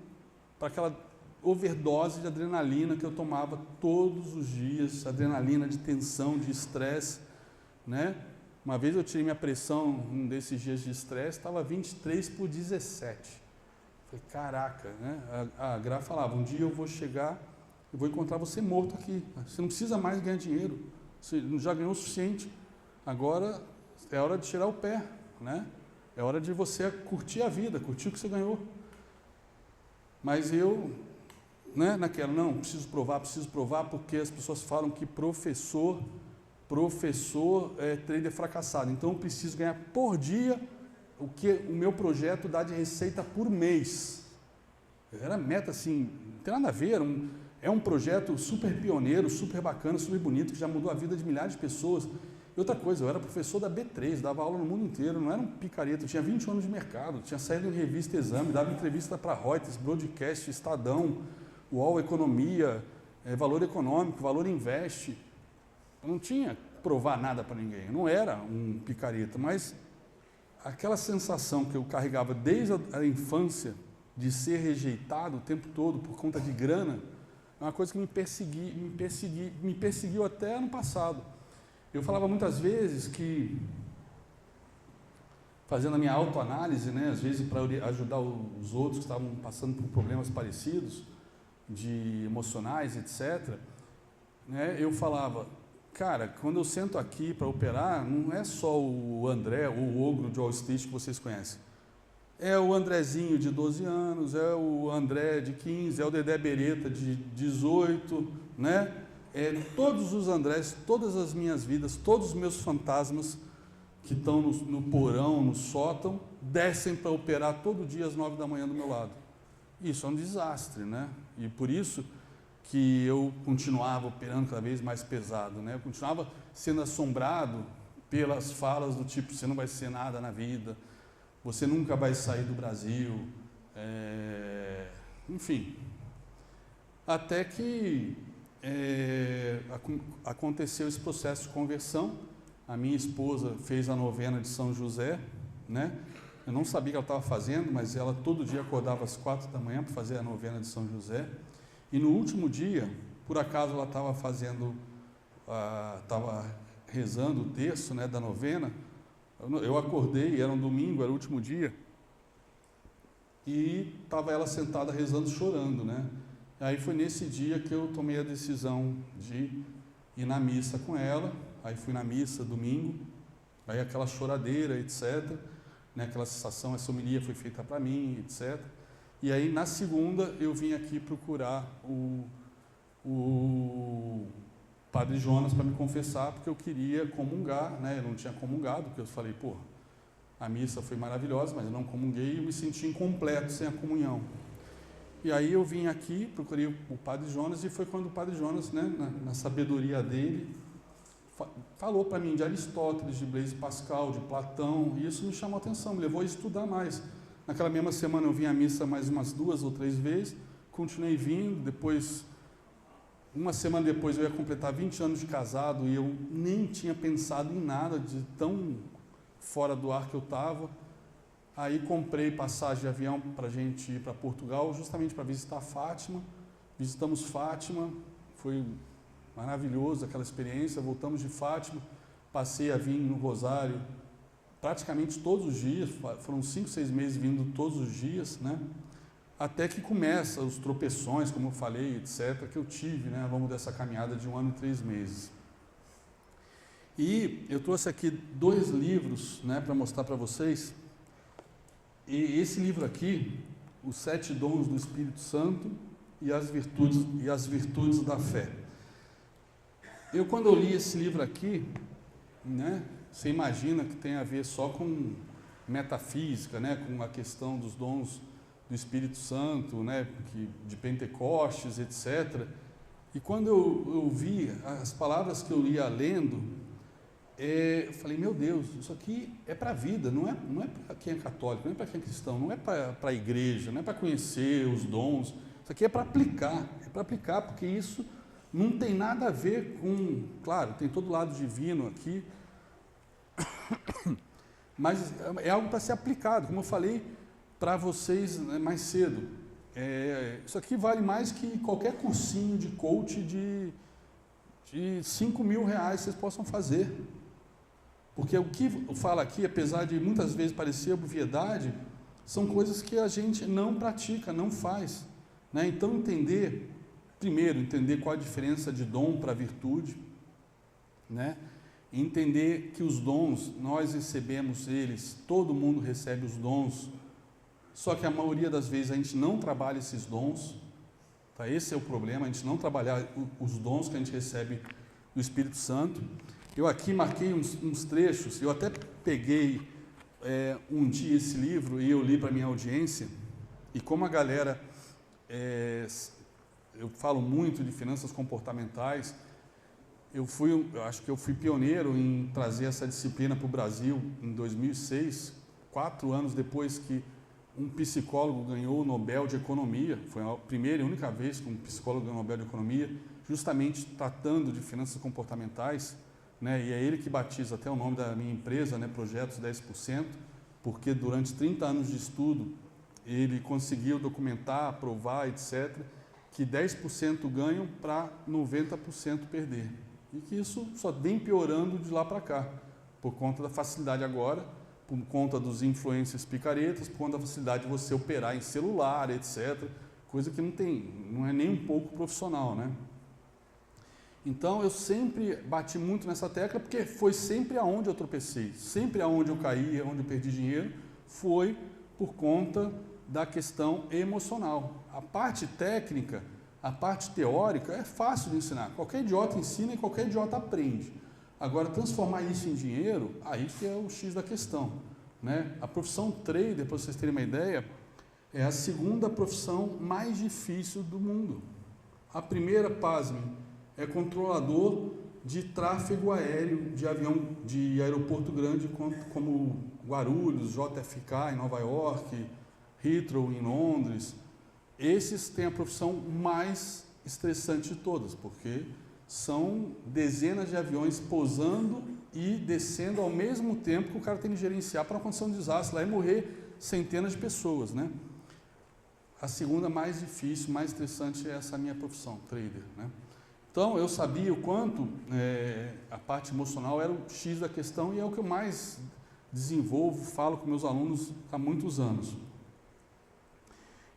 para aquela overdose de adrenalina que eu tomava todos os dias, adrenalina de tensão, de estresse, né? Uma vez eu tirei minha pressão, um desses dias de estresse, estava 23/17. Falei, caraca, né? A Gra falava, um dia eu vou chegar, eu vou encontrar você morto aqui. Você não precisa mais ganhar dinheiro. Você já ganhou o suficiente. Agora é hora de tirar o pé, né? É hora de você curtir a vida, curtir o que você ganhou. Mas eu, né, naquela, não, preciso provar, porque as pessoas falam que professor é trader fracassado. Então eu preciso ganhar por dia o que o meu projeto dá de receita por mês. Era meta assim, não tem nada a ver, é um projeto super pioneiro, super bacana, super bonito, que já mudou a vida de milhares de pessoas. E outra coisa, eu era professor da B3, dava aula no mundo inteiro, não era um picareta, eu tinha 20 anos de mercado, tinha saído em revista Exame, dava entrevista para Reuters, Broadcast, Estadão, UOL Economia, Valor Econômico, Valor Investe. Eu não tinha que provar nada para ninguém, eu não era um picareta, mas aquela sensação que eu carregava desde a infância de ser rejeitado o tempo todo por conta de grana, é uma coisa que me perseguiu até ano passado. Eu falava muitas vezes que, fazendo a minha autoanálise, né, às vezes para ajudar os outros que estavam passando por problemas parecidos, de emocionais, etc., né, eu falava, cara, quando eu sento aqui para operar, não é só o André, o ogro de Wall Street que vocês conhecem. É o Andrezinho de 12 anos, é o André de 15, é o Dedé Beretta de 18, né? Todos os Andrés, todas as minhas vidas, todos os meus fantasmas que estão no porão, no sótão, descem para operar todo dia às 9 da manhã do meu lado. Isso é um desastre, né? E por isso que eu continuava operando cada vez mais pesado, né? Eu continuava sendo assombrado pelas falas do tipo, você não vai ser nada na vida, você nunca vai sair do Brasil, enfim. Até que aconteceu esse processo de conversão, a minha esposa fez a novena de São José, né? Eu não sabia o que ela estava fazendo, mas ela todo dia acordava às 4 da manhã para fazer a novena de São José. E no último dia, por acaso ela estava estava rezando o terço, né, da novena. Eu acordei, era um domingo, era o último dia, e estava ela sentada rezando, chorando, né? Aí foi nesse dia que eu tomei a decisão de ir na missa com ela. Aí fui na missa domingo, aí aquela choradeira, etc., né, aquela sensação, essa homilia foi feita para mim, etc. E aí na segunda eu vim aqui procurar o Padre Jonas para me confessar, porque eu queria comungar, né? Eu não tinha comungado, porque eu falei, pô, a missa foi maravilhosa, mas eu não comunguei e eu me senti incompleto sem a comunhão. E aí eu vim aqui, procurei o Padre Jonas, e foi quando o Padre Jonas, né, na sabedoria dele, falou para mim de Aristóteles, de Blaise Pascal, de Platão, e isso me chamou a atenção, me levou a estudar mais. Naquela mesma semana eu vim à missa mais umas 2 ou 3 vezes, continuei vindo, depois, uma semana depois eu ia completar 20 anos de casado e eu nem tinha pensado em nada de tão fora do ar que eu estava. Aí comprei passagem de avião para a gente ir para Portugal, justamente para visitar Fátima. Visitamos Fátima, foi maravilhoso aquela experiência, voltamos de Fátima, passei a vir no Rosário praticamente todos os dias, foram 5, 6 meses vindo todos os dias, né? Até que começa os tropeções, como eu falei, etc., que eu tive, né, ao longo dessa caminhada de 1 ano e 3 meses. E eu trouxe aqui 2 livros, né, para mostrar para vocês. E esse livro aqui, Os 7 Dons do Espírito Santo e as Virtudes da Fé. Quando eu li esse livro aqui, né, você imagina que tem a ver só com metafísica, né, com a questão dos dons do Espírito Santo, né, de Pentecostes, etc. E quando eu vi as palavras que eu lia lendo, eu falei, meu Deus, isso aqui é para a vida, não é para quem é católico, não é para quem é cristão, não é para a igreja, não é para conhecer os dons, isso aqui é para aplicar, porque isso não tem nada a ver com, claro, tem todo o lado divino aqui, mas é algo para ser aplicado, como eu falei para vocês, né, mais cedo. Isso aqui vale mais que qualquer cursinho de coach de 5 mil reais vocês possam fazer. Porque o que fala aqui, apesar de muitas vezes parecer obviedade, são coisas que a gente não pratica, não faz, né? Então primeiro entender qual a diferença de dom para virtude, né? Entender que os dons, nós recebemos eles, todo mundo recebe os dons, só que a maioria das vezes a gente não trabalha esses dons, tá? Esse é o problema, a gente não trabalhar os dons que a gente recebe do Espírito Santo. Eu aqui marquei uns trechos, eu até peguei um dia esse livro e eu li para a minha audiência, e como a galera, eu falo muito de finanças comportamentais, eu acho que eu fui pioneiro em trazer essa disciplina para o Brasil em 2006, 4 anos depois que um psicólogo ganhou o Nobel de Economia, foi a primeira e única vez que um psicólogo ganhou o Nobel de Economia, justamente tratando de finanças comportamentais, né? E é ele que batiza até o nome da minha empresa, né? Projetos 10%, porque durante 30 anos de estudo ele conseguiu documentar, provar, etc., que 10% ganham para 90% perder. E que isso só vem piorando de lá para cá, por conta da facilidade agora, por conta dos influencers picaretas, por conta da facilidade de você operar em celular, etc., coisa que não é nem um pouco profissional, né? Então, eu sempre bati muito nessa tecla, porque foi sempre aonde eu tropecei, sempre aonde eu caí, aonde eu perdi dinheiro, foi por conta da questão emocional. A parte técnica, a parte teórica é fácil de ensinar. Qualquer idiota ensina e qualquer idiota aprende. Agora, transformar isso em dinheiro, aí que é o X da questão, né? A profissão trader, para vocês terem uma ideia, é a segunda profissão mais difícil do mundo. A primeira, pasmem, é controlador de tráfego aéreo de avião de aeroporto grande como Guarulhos, JFK em Nova York, Heathrow em Londres. Esses têm a profissão mais estressante de todas, porque são dezenas de aviões pousando e descendo ao mesmo tempo que o cara tem que gerenciar para não acontecer um desastre lá e morrer centenas de pessoas, né? A segunda mais difícil, mais estressante é essa minha profissão, trader, né? Então, eu sabia o quanto a parte emocional era o X da questão e é o que eu mais desenvolvo, falo com meus alunos há muitos anos.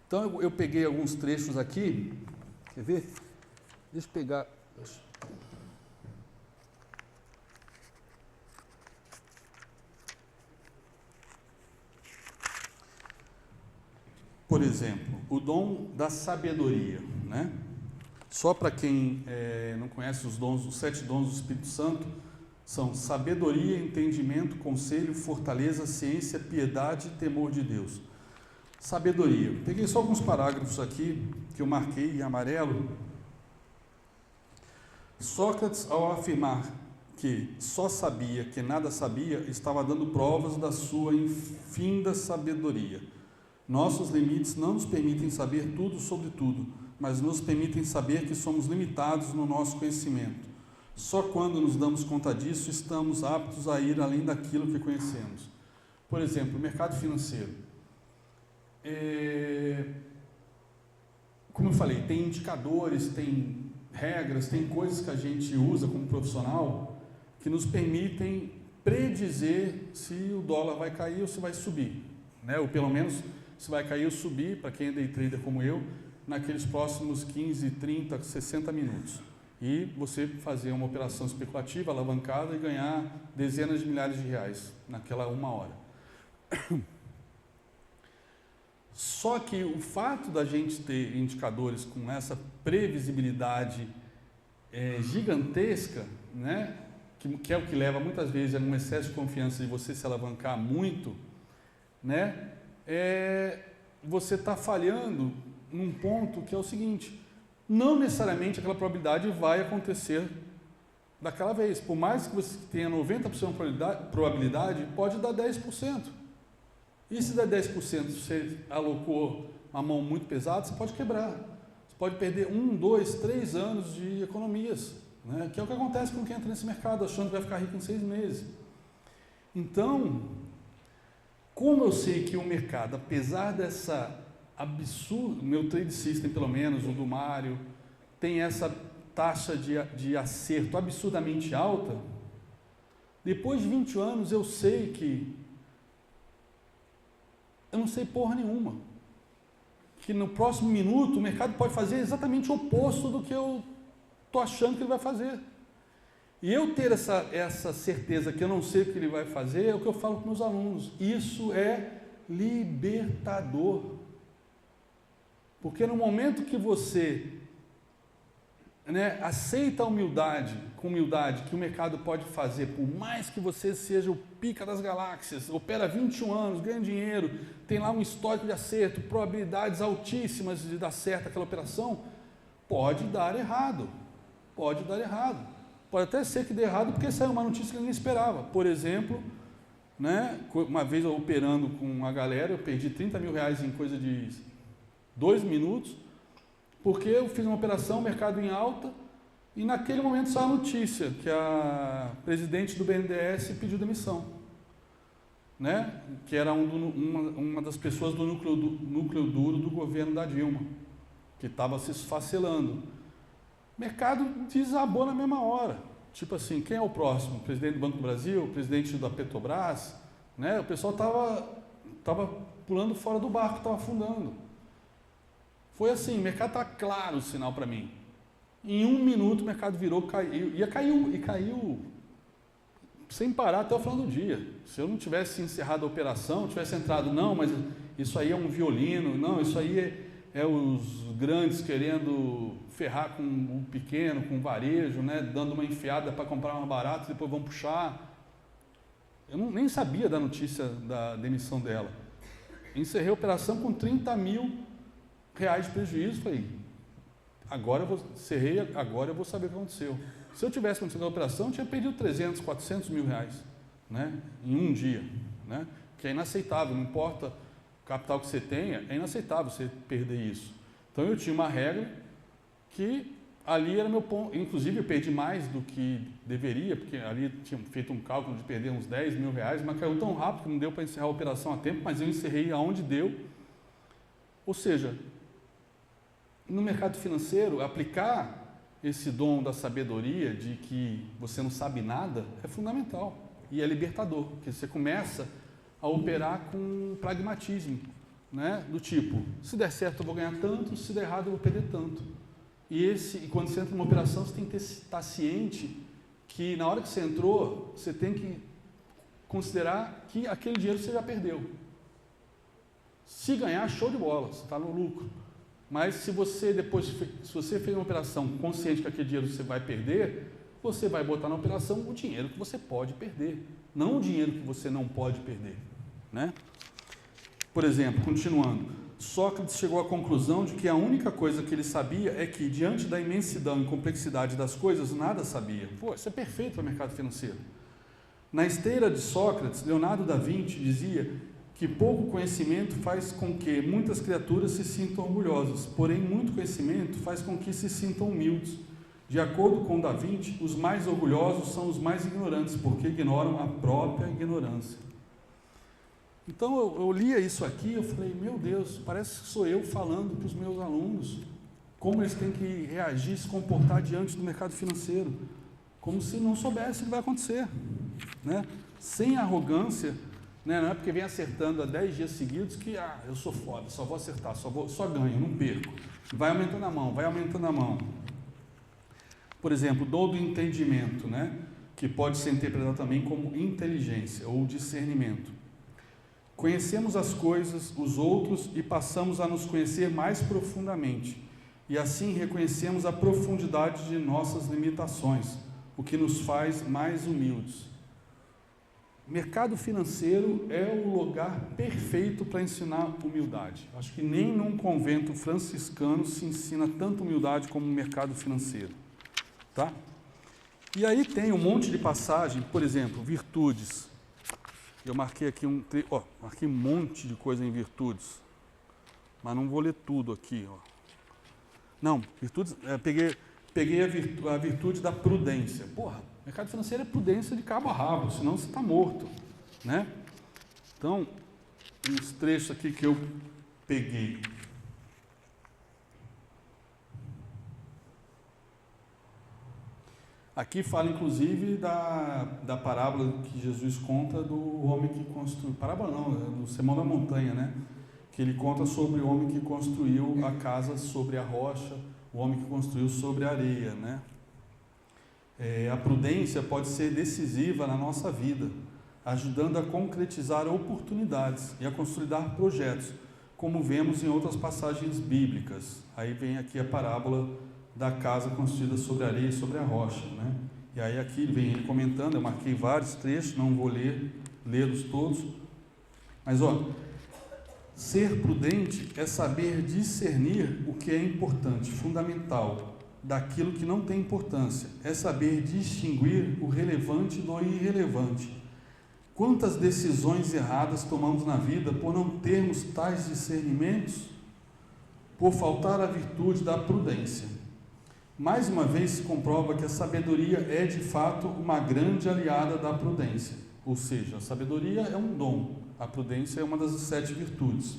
Então, eu peguei alguns trechos aqui, quer ver? Deixa eu pegar... Por exemplo, o dom da sabedoria, né? Só para quem não conhece os 7 dons do Espírito Santo, são sabedoria, entendimento, conselho, fortaleza, ciência, piedade e temor de Deus. Sabedoria. Peguei só alguns parágrafos aqui que eu marquei em amarelo. Sócrates, ao afirmar que só sabia que nada sabia, estava dando provas da sua infinda sabedoria. Nossos limites não nos permitem saber tudo sobre tudo, mas nos permitem saber que somos limitados no nosso conhecimento. Só quando nos damos conta disso, estamos aptos a ir além daquilo que conhecemos. Por exemplo, o mercado financeiro. Como eu falei, tem indicadores, tem regras, tem coisas que a gente usa como profissional que nos permitem predizer se o dólar vai cair ou se vai subir, né? Ou pelo menos se vai cair ou subir, para quem é day trader como eu, naqueles próximos 15, 30, 60 minutos. E você fazer uma operação especulativa, alavancada e ganhar dezenas de milhares de reais naquela 1 hora. Só que o fato da gente ter indicadores com essa previsibilidade gigantesca, né, que é o que leva muitas vezes a um excesso de confiança de você se alavancar muito, né, você está falhando num ponto que é o seguinte: não necessariamente aquela probabilidade vai acontecer daquela vez. Por mais que você tenha 90% de probabilidade, pode dar 10%. E se der 10%, você alocou uma mão muito pesada, você pode quebrar. Você pode perder 1, 2, 3 anos de economias, né? Que é o que acontece com quem entra nesse mercado, achando que vai ficar rico em 6 meses. Então, como eu sei que o mercado, apesar dessa absurdo, meu trade system pelo menos, o do Mário, tem essa taxa de acerto absurdamente alta, depois de 20 anos eu sei que eu não sei porra nenhuma, que no próximo minuto o mercado pode fazer exatamente o oposto do que eu estou achando que ele vai fazer. E eu ter essa certeza que eu não sei o que ele vai fazer é o que eu falo com meus alunos. Isso é libertador. Porque no momento que você aceita a humildade, com humildade, que o mercado pode fazer, por mais que você seja o pica das galáxias, opera 21 anos, ganha dinheiro, tem lá um histórico de acerto, probabilidades altíssimas de dar certo aquela operação, pode dar errado. Pode até ser que dê errado porque saiu uma notícia que ninguém esperava. Por exemplo, né? Uma vez eu operando com a galera, eu perdi 30 mil reais em coisa de 2 minutos, porque eu fiz uma operação, mercado em alta, e naquele momento saiu a notícia que a presidente do BNDES pediu demissão, né? Que era uma das pessoas do núcleo duro do governo da Dilma, que estava se esfacelando. O mercado desabou na mesma hora. Tipo assim, quem é o próximo? O presidente do Banco do Brasil, o presidente da Petrobras, né? O pessoal estava pulando fora do barco, estava afundando. Foi assim, o mercado estava claro o sinal para mim. Em 1 minuto o mercado virou, caiu, e caiu sem parar até o final do dia. Se eu não tivesse encerrado a operação, tivesse entrado, não, mas isso aí é um violino, não, isso aí é os grandes querendo ferrar com o pequeno, com o varejo, né, dando uma enfiada para comprar mais barato, depois vão puxar. Eu nem sabia da notícia da demissão dela. Encerrei a operação com 30 mil reais de prejuízo, falei, agora eu vou saber o que aconteceu. Se eu tivesse acontecido a operação, eu tinha perdido 300, 400 mil reais, né, em um dia, né, que é inaceitável, não importa o capital que você tenha, é inaceitável você perder isso. Então eu tinha uma regra que ali era meu ponto, inclusive eu perdi mais do que deveria, porque ali tinha feito um cálculo de perder uns 10 mil reais, mas caiu tão rápido que não deu para encerrar a operação a tempo, mas eu encerrei aonde deu. Ou seja, no mercado financeiro, aplicar esse dom da sabedoria de que você não sabe nada é fundamental e é libertador, porque você começa a operar com pragmatismo, né? Do tipo, se der certo eu vou ganhar tanto, se der errado eu vou perder tanto. E quando você entra numa operação, você tem que estar ciente que na hora que você entrou, você tem que considerar que aquele dinheiro você já perdeu. Se ganhar, show de bola, você está no lucro. Mas se você fez uma operação consciente que aquele dinheiro você vai perder, você vai botar na operação o dinheiro que você pode perder, não o dinheiro que você não pode perder, né? Por exemplo, continuando, Sócrates chegou à conclusão de que a única coisa que ele sabia é que, diante da imensidão e complexidade das coisas, nada sabia. Pô, isso é perfeito para o mercado financeiro. Na esteira de Sócrates, Leonardo da Vinci dizia que pouco conhecimento faz com que muitas criaturas se sintam orgulhosas, porém muito conhecimento faz com que se sintam humildes. De acordo com Da Vinci, os mais orgulhosos são os mais ignorantes, porque ignoram a própria ignorância. Então eu lia isso aqui, eu falei, meu Deus, parece que sou eu falando para os meus alunos como eles têm que reagir, se comportar diante do mercado financeiro, como se não soubesse o que vai acontecer, né? Sem arrogância, né? Não é porque vem acertando há 10 dias seguidos que eu sou foda, só vou acertar, só ganho, não perco. Vai aumentando a mão, vai aumentando a mão. Por exemplo, dom do entendimento, né? Que pode ser interpretado também como inteligência ou discernimento. Conhecemos as coisas, os outros, e passamos a nos conhecer mais profundamente, e assim reconhecemos a profundidade de nossas limitações, o que nos faz mais humildes. Mercado financeiro é o lugar perfeito para ensinar humildade. Acho que nem num convento franciscano se ensina tanta humildade como no mercado financeiro, tá? E aí tem um monte de passagem, por exemplo, virtudes. Eu marquei aqui marquei um monte de coisa em virtudes, mas não vou ler tudo aqui, ó. Não, virtudes, peguei a virtude da prudência. Porra, mercado financeiro é prudência de cabo a rabo, senão você está morto, né? Então, uns trechos aqui que eu peguei. Aqui fala, inclusive, da parábola que Jesus conta do homem que construiu... Parábola não, é do Sermão da Montanha, né? Que ele conta sobre o homem que construiu a casa sobre a rocha, o homem que construiu sobre a areia, né? A prudência pode ser decisiva na nossa vida, ajudando a concretizar oportunidades e a consolidar projetos, como vemos em outras passagens bíblicas. Aí vem aqui a parábola da casa construída sobre a areia e sobre a rocha, né? E aí aqui vem ele comentando, eu marquei vários trechos, não vou lê-los todos, mas ser prudente é saber discernir o que é importante, fundamental, daquilo que não tem importância, é saber distinguir o relevante do irrelevante. Quantas decisões erradas tomamos na vida por não termos tais discernimentos, por faltar a virtude da prudência. Mais uma vez se comprova que a sabedoria é de fato uma grande aliada da prudência, ou seja, a sabedoria é um dom, a prudência é uma das 7 virtudes.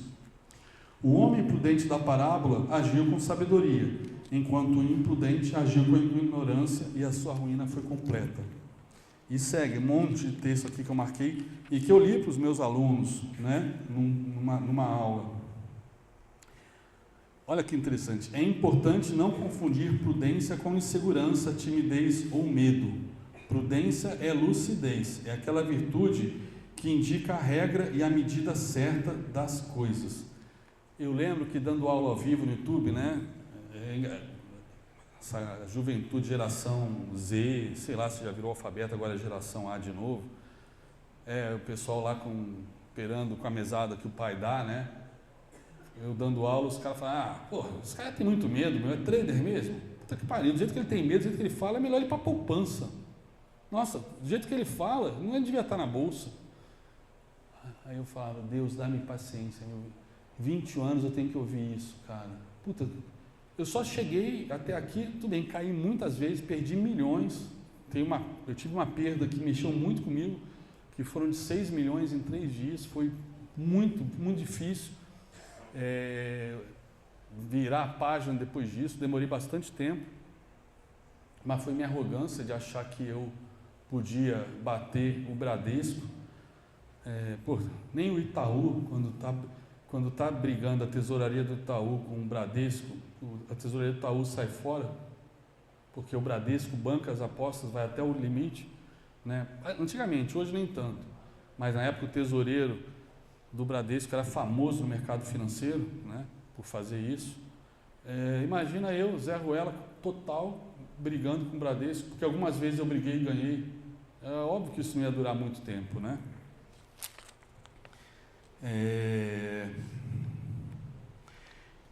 O homem prudente da parábola agiu com sabedoria, enquanto o imprudente agiu com ignorância e a sua ruína foi completa. E segue um monte de texto aqui que eu marquei e que eu li para os meus alunos, né, numa aula. Olha que interessante. É importante não confundir prudência com insegurança, timidez ou medo. Prudência é lucidez, é aquela virtude que indica a regra e a medida certa das coisas. Eu lembro que dando aula ao vivo no YouTube, né, essa juventude, geração Z, sei lá se já virou alfabeto, agora é geração A de novo, o pessoal lá operando com a mesada que o pai dá, né? Eu dando aula, os caras falam, porra, esse cara tem muito medo, meu, é trader mesmo? Puta que pariu, do jeito que ele tem medo, do jeito que ele fala, é melhor ele ir para a poupança. Nossa, do jeito que ele fala, não devia estar na bolsa. Aí eu falava, Deus, dá-me paciência, 20 anos eu tenho que ouvir isso, cara. Puta, eu só cheguei até aqui, tudo bem, caí muitas vezes, perdi milhões. Eu tive uma perda que mexeu muito comigo, que foram de 6 milhões em 3 dias, foi muito, muito difícil. Virar a página depois disso, demorei bastante tempo, mas foi minha arrogância de achar que eu podia bater o Bradesco. Nem o Itaú, quando está brigando a tesouraria do Itaú com o Bradesco, a tesouraria do Itaú sai fora, porque o Bradesco banca as apostas, vai até o limite, né? Antigamente, hoje nem tanto, mas na época o tesoureiro do Bradesco era famoso no mercado financeiro, né, por fazer isso. Imagina eu, Zé Ruela, total, brigando com o Bradesco, porque algumas vezes eu briguei e ganhei. É óbvio que isso não ia durar muito tempo, né?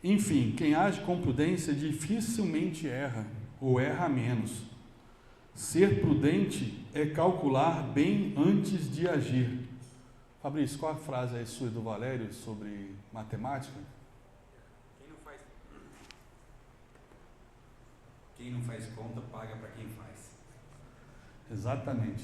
Enfim, quem age com prudência dificilmente erra, ou erra menos. Ser prudente é calcular bem antes de agir. Fabrício, qual a frase aí sua do Valério sobre matemática? Quem não faz conta, paga para quem faz. Exatamente.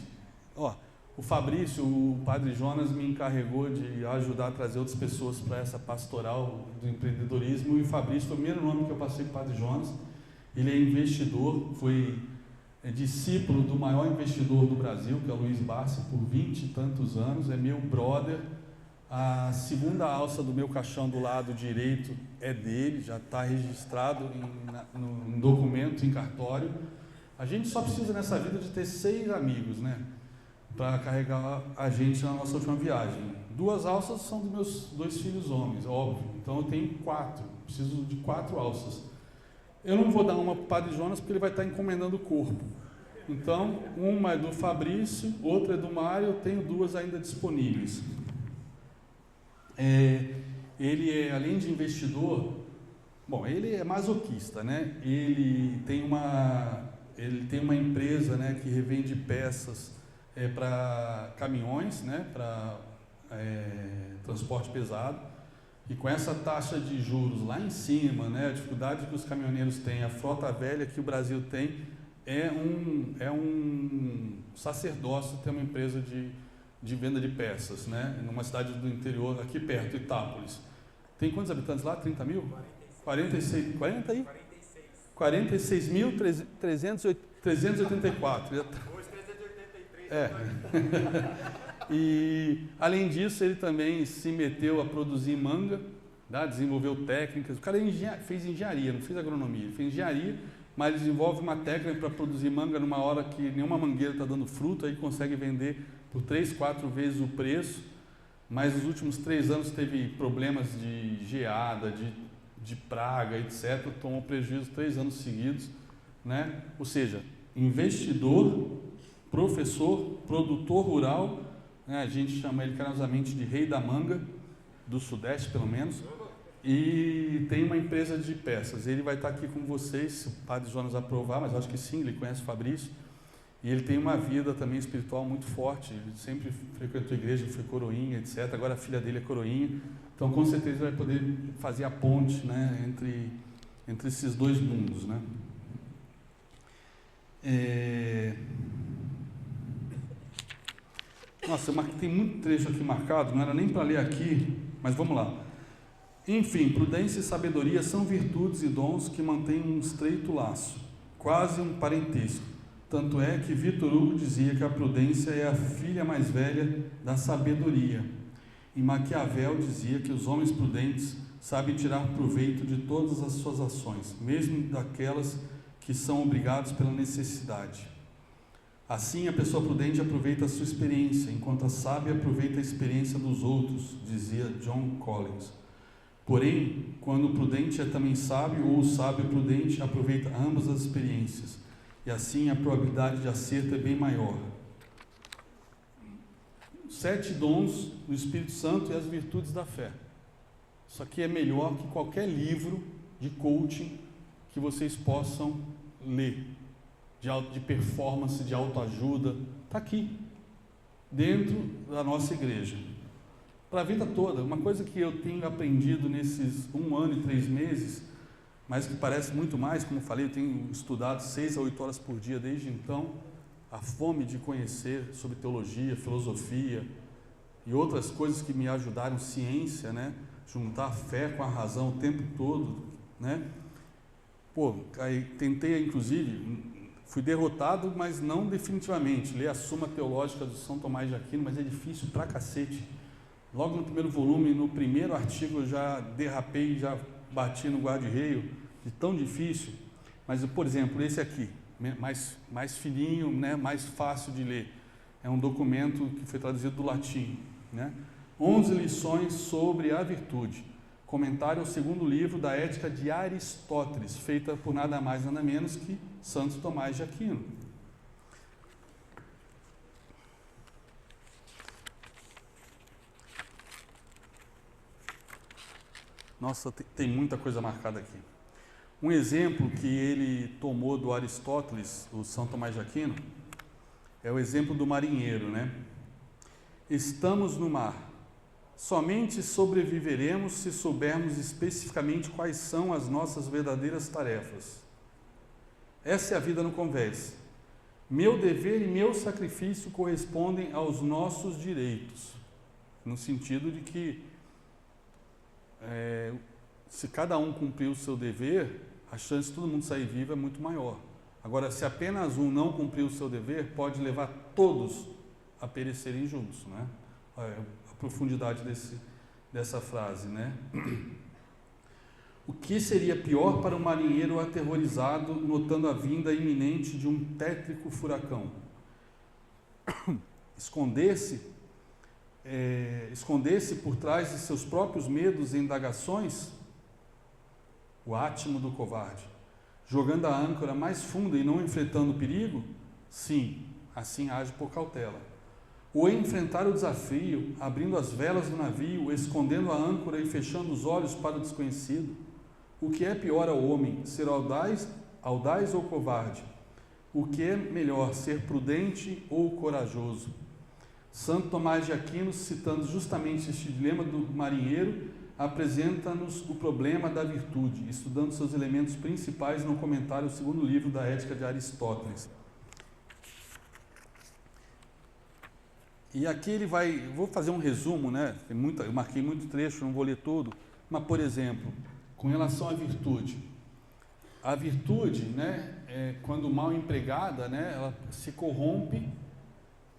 O Fabrício, o Padre Jonas, me encarregou de ajudar a trazer outras pessoas para essa pastoral do empreendedorismo, e o Fabrício foi o primeiro nome que eu passei para o Padre Jonas. Ele é investidor, foi discípulo do maior investidor do Brasil, que é o Luiz Bassi, por 20 e tantos anos, é meu brother. A segunda alça do meu caixão do lado direito é dele, já está registrado em documento, em cartório. A gente só precisa nessa vida de ter 6 amigos, né, para carregar a gente na nossa última viagem. 2 alças são dos meus 2 filhos homens, óbvio, então eu tenho 4, preciso de 4 alças. Eu não vou dar uma para o Padre Jonas porque ele vai estar encomendando o corpo. Então, uma é do Fabrício, outra é do Mário, eu tenho 2 ainda disponíveis. Ele além de investidor, ele é masoquista, né? Ele tem uma empresa, né, que revende peças para caminhões, né, para transporte pesado. E com essa taxa de juros lá em cima, né, a dificuldade que os caminhoneiros têm, a frota velha que o Brasil tem, é um sacerdócio ter uma empresa de venda de peças, né, numa cidade do interior, aqui perto, Itápolis. Tem quantos habitantes lá? 30 mil? 46.384. Hoje 383. E, além disso, ele também se meteu a produzir manga, tá? Desenvolveu técnicas. O cara fez engenharia, não fez agronomia, ele fez engenharia, mas desenvolve uma técnica para produzir manga numa hora que nenhuma mangueira está dando fruto, aí consegue vender por 3, 4 vezes o preço, mas nos últimos 3 anos teve problemas de geada, de praga, etc., tomou prejuízo 3 anos seguidos, né? Ou seja, investidor, professor, produtor rural, né? A gente chama ele carinhosamente de rei da manga, do Sudeste pelo menos, e tem uma empresa de peças. Ele vai estar aqui com vocês, se o Padre Jonas aprovar, mas acho que sim, ele conhece o Fabrício, E ele tem uma vida também espiritual muito forte, ele sempre frequentou a igreja, foi coroinha, etc. Agora a filha dele é coroinha, então com certeza ele vai poder fazer a ponte, né, entre esses dois mundos, né. Nossa, tem muito trecho aqui marcado, não era nem para ler aqui, mas vamos lá. Enfim, prudência e sabedoria são virtudes e dons que mantêm um estreito laço, quase um parentesco. Tanto é que Victor Hugo dizia que a prudência é a filha mais velha da sabedoria. E Maquiavel dizia que os homens prudentes sabem tirar proveito de todas as suas ações, mesmo daquelas que são obrigados pela necessidade. Assim, a pessoa prudente aproveita a sua experiência, enquanto a sábia aproveita a experiência dos outros, dizia John Collins. Porém, quando o prudente é também sábio, ou o sábio prudente aproveita ambas as experiências, e assim a probabilidade de acerto é bem maior. 7 dons do Espírito Santo e as virtudes da fé. Isso aqui é melhor que qualquer livro de coaching que vocês possam ler, de performance, de autoajuda. Está aqui, dentro da nossa igreja. Para a vida toda. Uma coisa que eu tenho aprendido nesses 1 ano e 3 meses, mas que parece muito mais, como eu falei, eu tenho estudado 6 a 8 horas por dia desde então, a fome de conhecer sobre teologia, filosofia e outras coisas que me ajudaram, ciência, né? Juntar a fé com a razão o tempo todo, né? Aí tentei, inclusive, fui derrotado, mas não definitivamente, ler a Suma Teológica do São Tomás de Aquino, mas é difícil pra cacete. Logo no primeiro volume, no primeiro artigo, eu já derrapei, já bati no guarda-reio, de tão difícil. Mas, por exemplo, esse aqui, mais fininho, né, mais fácil de ler. É um documento que foi traduzido do latim, né? 11 lições sobre a virtude. Comentário ao 2º livro da Ética de Aristóteles, feita por nada mais nada menos que Santo Tomás de Aquino. Nossa, tem muita coisa marcada aqui. Um exemplo que ele tomou do Aristóteles, o São Tomás de Aquino, é o exemplo do marinheiro, né? Estamos no mar. Somente sobreviveremos se soubermos especificamente quais são as nossas verdadeiras tarefas. Essa é a vida no Converse. Meu dever e meu sacrifício correspondem aos nossos direitos, no sentido de que se cada um cumprir o seu dever, a chance de todo mundo sair vivo é muito maior. Agora, se apenas um não cumprir o seu dever, pode levar todos a perecerem juntos, né? A profundidade dessa frase, né? O que seria pior para um marinheiro aterrorizado, notando a vinda iminente de um tétrico furacão? Esconder-se por trás de seus próprios medos e indagações? O átimo do covarde. Jogando a âncora mais funda e não enfrentando o perigo? Sim, assim age por cautela. Ou enfrentar o desafio, abrindo as velas do navio, escondendo a âncora e fechando os olhos para o desconhecido? O que é pior ao homem, ser audaz ou covarde? O que é melhor, ser prudente ou corajoso? Santo Tomás de Aquino, citando justamente este dilema do marinheiro, apresenta-nos o problema da virtude, estudando seus elementos principais no comentário ao 2º livro da Ética de Aristóteles. E aqui ele vou fazer um resumo, né? Eu marquei muito trecho, não vou ler tudo, mas, por exemplo, com relação à virtude. A virtude, né, quando mal empregada, né, ela se corrompe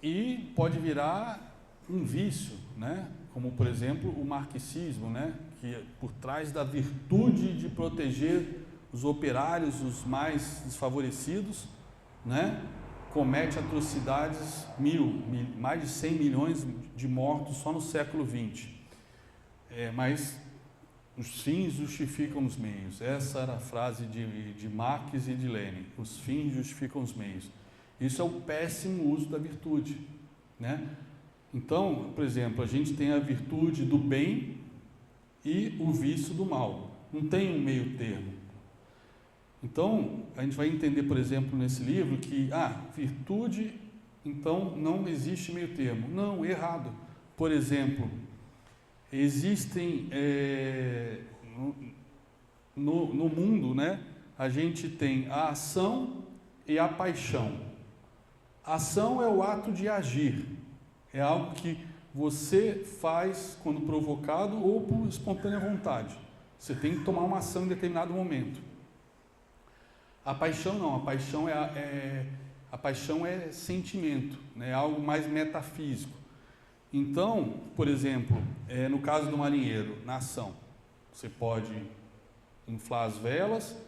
e pode virar um vício, né? Como, por exemplo, o marxismo, né? Que por trás da virtude de proteger os operários, os mais desfavorecidos, né? Comete atrocidades, mais de 100 milhões de mortos só no século XX. Mas os fins justificam os meios. Essa era a frase de Marx e de Lenin. Os fins justificam os meios. Isso é o péssimo uso da virtude, né? Então, por exemplo, a gente tem a virtude do bem e o vício do mal. Não tem um meio termo. Então, a gente vai entender, por exemplo, nesse livro que, virtude, então não existe meio termo. Não, errado. Por exemplo, existem, no mundo, né, a gente tem a ação e a paixão. A ação é o ato de agir. É algo que você faz quando provocado ou por espontânea vontade. Você tem que tomar uma ação em determinado momento. A paixão não, a paixão é sentimento, né? É algo mais metafísico. Então, por exemplo, no caso do marinheiro, na ação, você pode inflar as velas,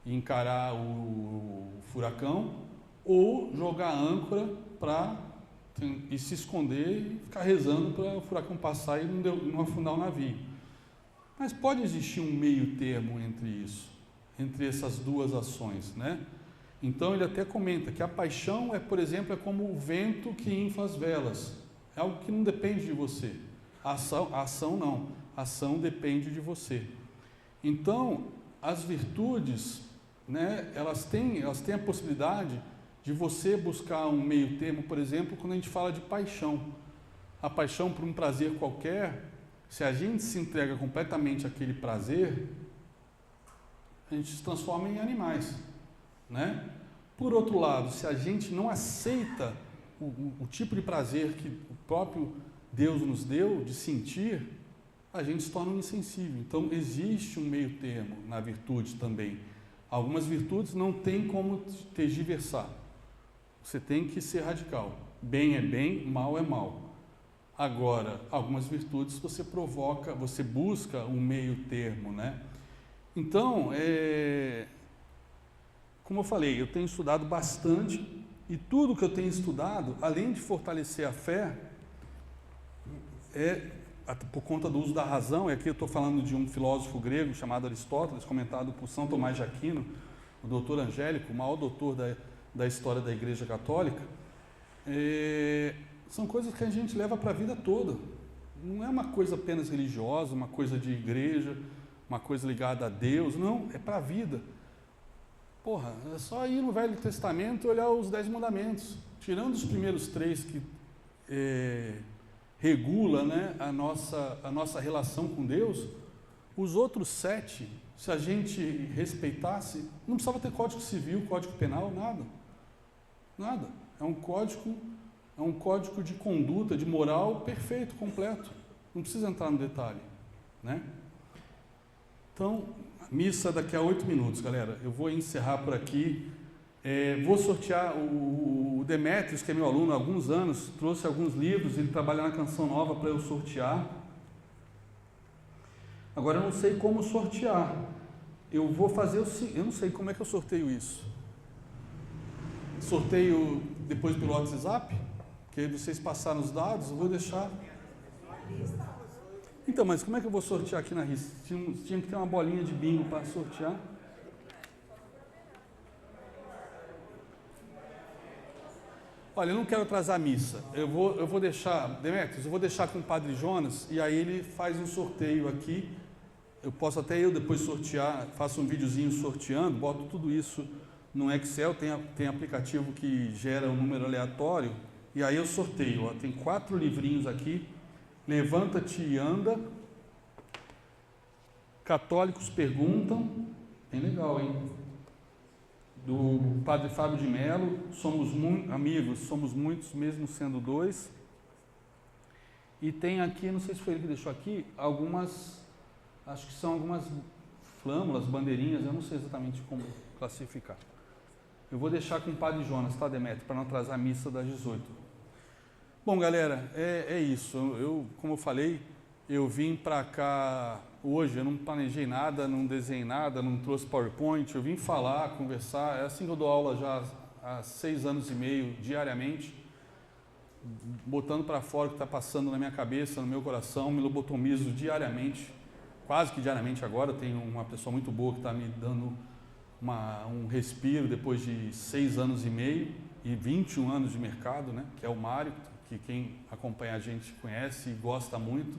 encarar o furacão ou jogar âncora e se esconder e ficar rezando para o furacão passar e não afundar o navio. Mas pode existir um meio termo entre isso, entre essas duas ações, né? Então ele até comenta que a paixão por exemplo, é como o vento que infla as velas. É algo que não depende de você. A ação não. A ação depende de você. Então, as virtudes, né, elas têm a possibilidade de você buscar um meio termo, por exemplo, quando a gente fala de paixão. A paixão por um prazer qualquer, se a gente se entrega completamente àquele prazer, a gente se transforma em animais, né? Por outro lado, se a gente não aceita o tipo de prazer que o próprio Deus nos deu de sentir, a gente se torna um insensível. Então, existe um meio termo na virtude também. Algumas virtudes não tem como tergiversar. Você tem que ser radical. Bem é bem, mal é mal. Agora, algumas virtudes você busca um meio termo, né? Então, como eu falei, eu tenho estudado bastante e tudo que eu tenho estudado, além de fortalecer a fé, por conta do uso da razão, e aqui eu estou falando de um filósofo grego chamado Aristóteles, comentado por São Tomás de Aquino, o doutor Angélico, o maior doutor da história da Igreja Católica. São coisas que a gente leva para a vida toda. Não é uma coisa apenas religiosa, uma coisa de igreja, uma coisa ligada a Deus, não, é para a vida. Porra, é só ir no Velho Testamento e olhar os 10 mandamentos. Tirando os primeiros 3 que regula, né, a nossa relação com Deus, os outros 7, se a gente respeitasse, não precisava ter Código Civil, Código Penal, nada. Nada. É um código de conduta, de moral perfeito, completo. Não precisa entrar no detalhe, né? Então, missa daqui a 8 minutos, galera. Eu vou encerrar por aqui. Vou sortear o Demétrios, que é meu aluno há alguns anos, trouxe alguns livros, ele trabalha na Canção Nova para eu sortear. Agora eu não sei como sortear. Eu vou fazer eu não sei como é que eu sorteio isso. Sorteio depois pelo WhatsApp, que aí vocês passaram os dados, eu vou deixar. Então, mas como é que eu vou sortear aqui na lista? Tinha que ter uma bolinha de bingo para sortear. Olha, eu não quero atrasar a missa. Eu vou deixar, Demetrios, eu vou deixar com o Padre Jonas e aí ele faz um sorteio aqui. Eu posso até depois sortear, faço um videozinho sorteando, boto tudo isso no Excel, tem aplicativo que gera um número aleatório e aí eu sorteio. Ó, tem 4 livrinhos aqui. Levanta-te e anda. Católicos perguntam. Bem legal, hein? Do Padre Fábio de Mello. Somos amigos, somos muitos, mesmo sendo 2. E tem aqui, não sei se foi ele que deixou aqui, acho que são algumas flâmulas, bandeirinhas, eu não sei exatamente como classificar. Eu vou deixar com o Padre Jonas, tá, Demétrio, para não atrasar a missa das 18. Bom, galera, é isso. Como eu falei, eu vim para cá hoje, eu não planejei nada, não desenhei nada, não trouxe PowerPoint, eu vim falar, conversar. É assim que eu dou aula já há 6 anos e meio, diariamente, botando para fora o que está passando na minha cabeça, no meu coração, me lobotomizo diariamente, quase que diariamente agora. Eu tenho uma pessoa muito boa que está me dando um respiro depois de 6 anos e meio e 21 anos de mercado, né? Que é o Mário, que quem acompanha a gente conhece e gosta muito.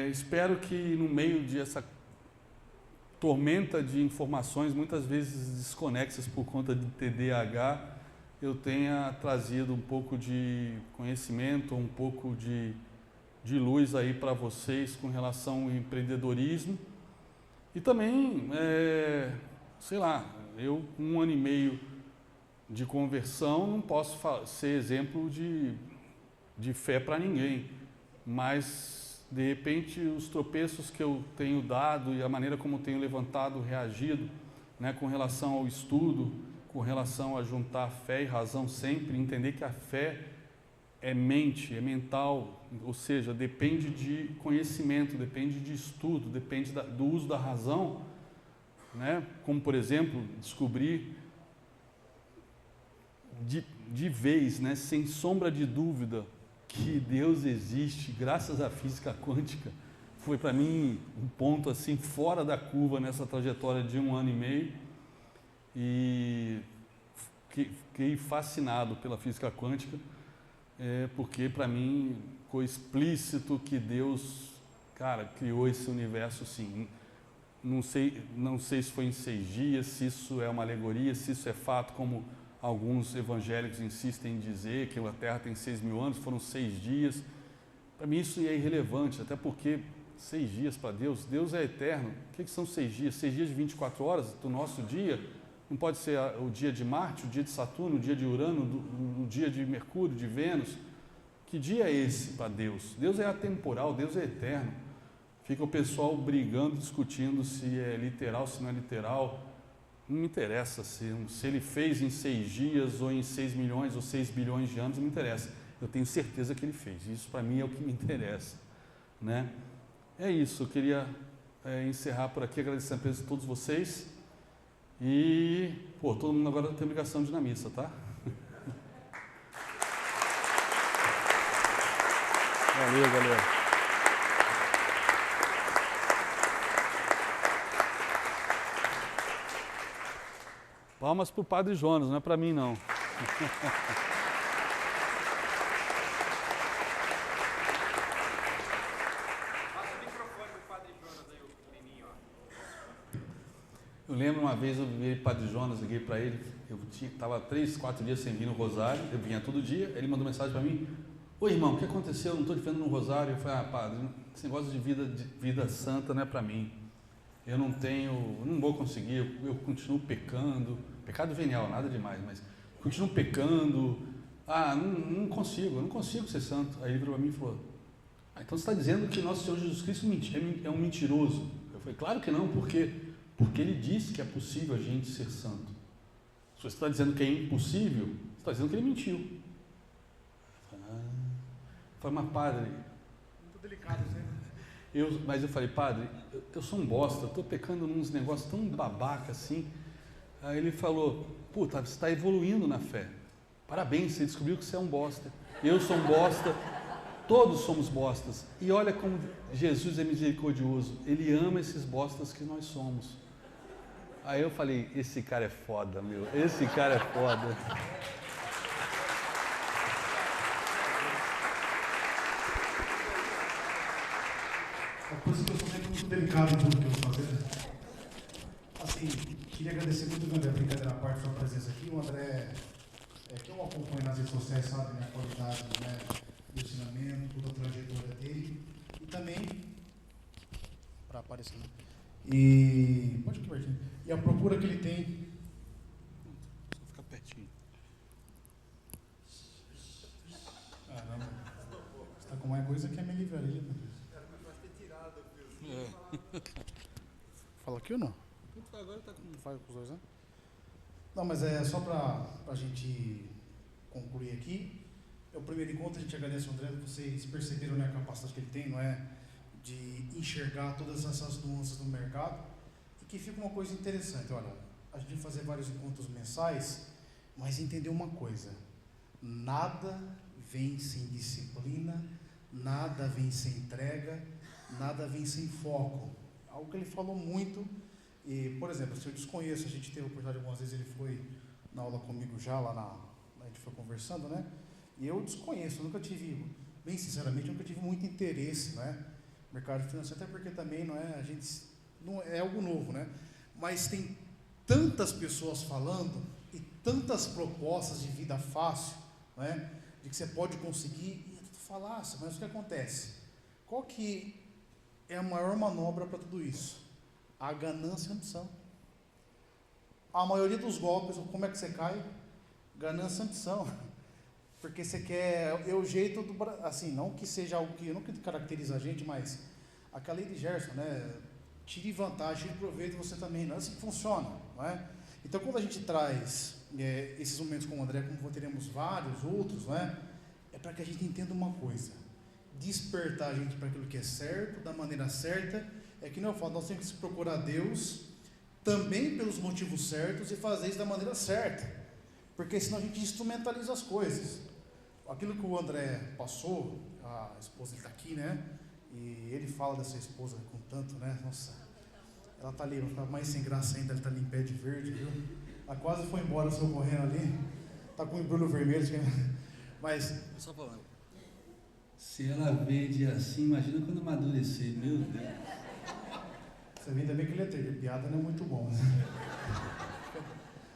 Espero que no meio de tormenta de informações, muitas vezes desconexas por conta de TDAH, eu tenha trazido um pouco de conhecimento, um pouco de luz aí para vocês com relação ao empreendedorismo. E também, sei lá, eu com 1 ano e meio de conversão não posso ser exemplo de fé para ninguém, mas de repente os tropeços que eu tenho dado e a maneira como eu tenho levantado, reagido, né, com relação ao estudo, com relação a juntar fé e razão sempre, entender que a fé é mente, é mental, ou seja, depende de conhecimento, depende de estudo, depende do uso da razão, né? Como, por exemplo, descobrir de vez, né, sem sombra de dúvida, que Deus existe, graças à física quântica, foi para mim um ponto assim fora da curva nessa trajetória de 1 ano e meio, e fiquei fascinado pela física quântica, porque para mim ficou explícito que Deus, cara, criou esse universo sim. Não sei se foi em 6 dias, se isso é uma alegoria, se isso é fato, como alguns evangélicos insistem em dizer, que a Terra tem 6.000 anos, foram 6 dias. Para mim isso é irrelevante, até porque 6 dias para Deus, Deus é eterno. O que são 6 dias? 6 dias de 24 horas do nosso dia? Não pode ser o dia de Marte, o dia de Saturno, o dia de Urano, o dia de Mercúrio, de Vênus? Que dia é esse para Deus? Deus é atemporal, Deus é eterno. Fica o pessoal brigando, discutindo se é literal, se não é literal. Não me interessa se ele fez em 6 dias, ou em 6 milhões, ou 6 bilhões de anos, não me interessa. Eu tenho certeza que ele fez. Isso para mim é o que me interessa, né? É isso, eu queria encerrar por aqui, agradecendo a presença de todos vocês. E, todo mundo agora tem obrigação de ir na missa, tá? Valeu, galera. Palmas para o Padre Jonas, não é para mim, não. Eu lembro uma vez, eu vi o Padre Jonas, liguei para ele, eu estava 3, 4 dias sem vir no Rosário, eu vinha todo dia, ele mandou mensagem para mim: oi irmão, o que aconteceu? Eu não estou te vendo no Rosário. Eu falei: padre, esse negócio de vida santa não é para mim, eu não vou conseguir, eu continuo pecando, pecado venial, nada demais, mas continuo pecando, não consigo ser santo. Aí ele virou para mim e falou: então você está dizendo que nosso Senhor Jesus Cristo é um mentiroso? Eu falei: claro que não, porque ele disse que é possível a gente ser santo. Se você está dizendo que é impossível, você está dizendo que ele mentiu. Falei: mas padre... Muito delicado, né? Mas eu falei: padre, eu sou um bosta, estou pecando nos negócios tão babaca assim. Aí ele falou: puta, você está evoluindo na fé. Parabéns, você descobriu que você é um bosta. Eu sou um bosta, todos somos bostas. E olha como Jesus é misericordioso, ele ama esses bostas que nós somos. Aí eu falei: esse cara é foda, meu, esse cara é foda. Por isso que eu sou sempre muito delicado em tudo que eu vou fazer. Assim, queria agradecer muito o André, brincadeira à parte, sua presença aqui. O André, que eu acompanho nas redes sociais, sabe, a qualidade, né, do ensinamento, toda a trajetória dele. E também, para aparecer, né? E pode aqui pertinho. E a procura que ele tem. Só ficar pertinho. Caramba. Você está com mais coisa que a minha livraria, meu Deus. Fala aqui ou não? Agora tá com... Faz com os dois, né? Não, mas é só para a gente concluir aqui. É o primeiro encontro, a gente agradece ao André, vocês perceberam, né, a capacidade que ele tem, não é? De enxergar todas essas nuances do mercado. E que fica uma coisa interessante, olha, a gente vai fazer vários encontros mensais, mas entender uma coisa: nada vem sem disciplina, nada vem sem entrega, nada vem sem foco. Algo que ele falou muito. E, por exemplo, se eu desconheço, a gente teve a oportunidade algumas vezes, ele foi na aula comigo já, a gente foi conversando, né? E eu desconheço, eu nunca tive, bem sinceramente, eu nunca tive muito interesse, né? Mercado financeiro, até porque também, não é, a gente não é algo novo, né? Mas tem tantas pessoas falando e tantas propostas de vida fácil, né? De que você pode conseguir, e é tudo falácia, mas o que acontece? Qual que é a maior manobra para tudo isso? A ganância e a ambição. A maioria dos golpes, como é que você cai? Ganância e ambição. Porque você quer, o jeito do, assim, não que seja algo que não que caracteriza a gente, mas aquela lei de Gerson, né? Tire vantagem, tire proveito você também, não é assim que funciona, não é? Então, quando a gente traz esses momentos com o André, como teremos vários outros, não é? É para que a gente entenda uma coisa, despertar a gente para aquilo que é certo, da maneira certa, é que não eu falo, nós temos que procurar Deus também pelos motivos certos e fazer isso da maneira certa, porque senão a gente instrumentaliza as coisas. Aquilo que o André passou, a esposa está aqui, né? E ele fala dessa esposa com tanto, né? Nossa, ela está ali, vai ficar mais sem graça ainda, ela está ali em pé de verde, viu? Ela quase foi embora, saiu correndo ali, está com o embrulho vermelho, mas... Só falando. Se ela vende assim, imagina quando amadurecer, meu Deus. Você vê também que ele é ter piada, não é muito bom, né?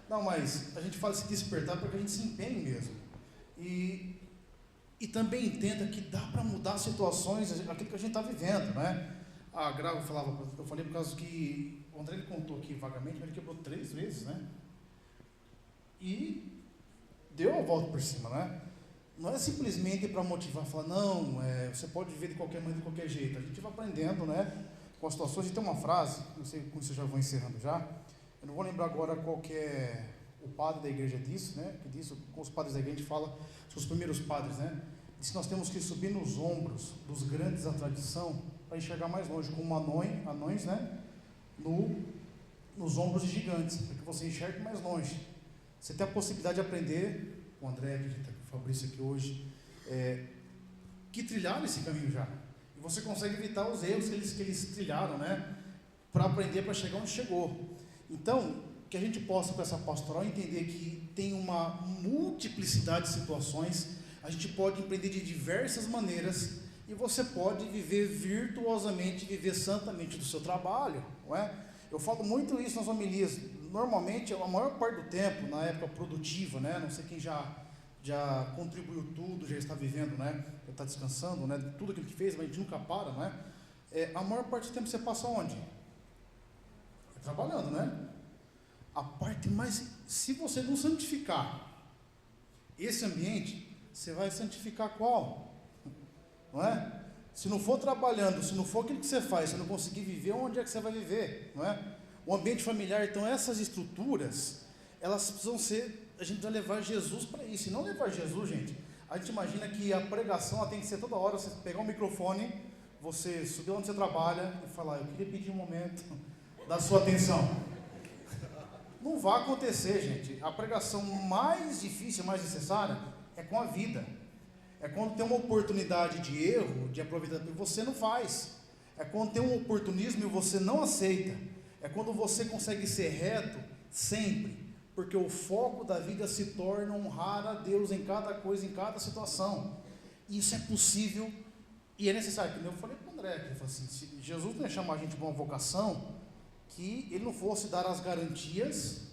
Não, mas a gente fala se despertar para que a gente se empenhe mesmo. E também entenda que dá para mudar situações, aquilo que a gente está vivendo, né? A Grava falava, eu falei por causa que o André ele contou aqui vagamente, mas ele quebrou 3 vezes, né? E deu a volta por cima, né? Não é simplesmente para motivar, falar, não, você pode viver de qualquer maneira, de qualquer jeito. A gente vai aprendendo, né? Com as situações. E tem uma frase, não sei com isso eu já vou encerrando já. Eu não vou lembrar agora qual que é o padre da igreja disse, né? Que diz, com os padres da igreja a gente fala, os primeiros padres, né? Diz que nós temos que subir nos ombros dos grandes da tradição para enxergar mais longe, como anões, né? Nos ombros de gigantes, para que você enxergue mais longe. Você tem a possibilidade de aprender, o André, o Fabrício aqui hoje, que trilharam esse caminho já. E você consegue evitar os erros que eles trilharam, né? Para aprender, para chegar onde chegou. Então, que a gente possa, com essa pastoral, entender que tem uma multiplicidade de situações, a gente pode empreender de diversas maneiras, e você pode viver virtuosamente, viver santamente do seu trabalho, não é? Eu falo muito isso nas homilias, normalmente, a maior parte do tempo, na época produtiva, né? Não sei quem já contribuiu tudo, já está vivendo, né? Já está descansando, né? Tudo aquilo que fez, mas a gente nunca para, não é? A maior parte do tempo você passa onde? Trabalhando, né? A parte mais... Se você não santificar esse ambiente, você vai santificar qual? Não é? Se não for trabalhando, se não for aquilo que você faz, se não conseguir viver, onde é que você vai viver? Não é? O ambiente familiar, então, essas estruturas, elas precisam ser... A gente vai levar Jesus para isso. E não levar Jesus, gente, a gente imagina que a pregação ela tem que ser toda hora, você pegar um microfone, você subir onde você trabalha e falar, eu queria pedir um momento da sua atenção. Não vai acontecer, gente. A pregação mais difícil, mais necessária, é com a vida. É quando tem uma oportunidade de erro, de aproveitamento, e você não faz. É quando tem um oportunismo e você não aceita. É quando você consegue ser reto sempre. Porque o foco da vida se torna honrar a Deus em cada coisa, em cada situação. Isso é possível e é necessário. Como eu falei para o André, que ele falou assim, se Jesus não ia chamar a gente para uma vocação, que ele não fosse dar as garantias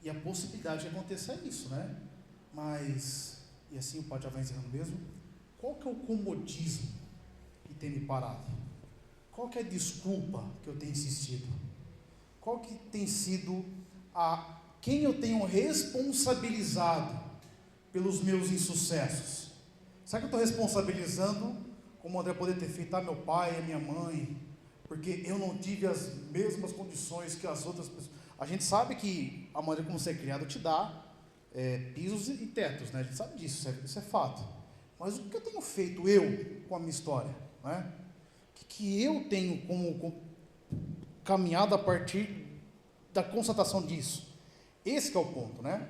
e a possibilidade de acontecer isso, né? Mas, e assim o padre já vai encerrando mesmo, qual que é o comodismo que tem me parado? Qual que é a desculpa que eu tenho insistido? Qual que tem sido quem eu tenho responsabilizado pelos meus insucessos? Será que eu estou responsabilizando, como o André poderia ter feito, meu pai, a minha mãe, porque eu não tive as mesmas condições que as outras pessoas? A gente sabe que a maneira como você é criado te dá pisos e tetos, né? A gente sabe disso, isso é fato. Mas o que eu tenho feito eu com a minha história? Né? O que eu tenho como caminhado a partir da constatação disso? Esse que é o ponto, né?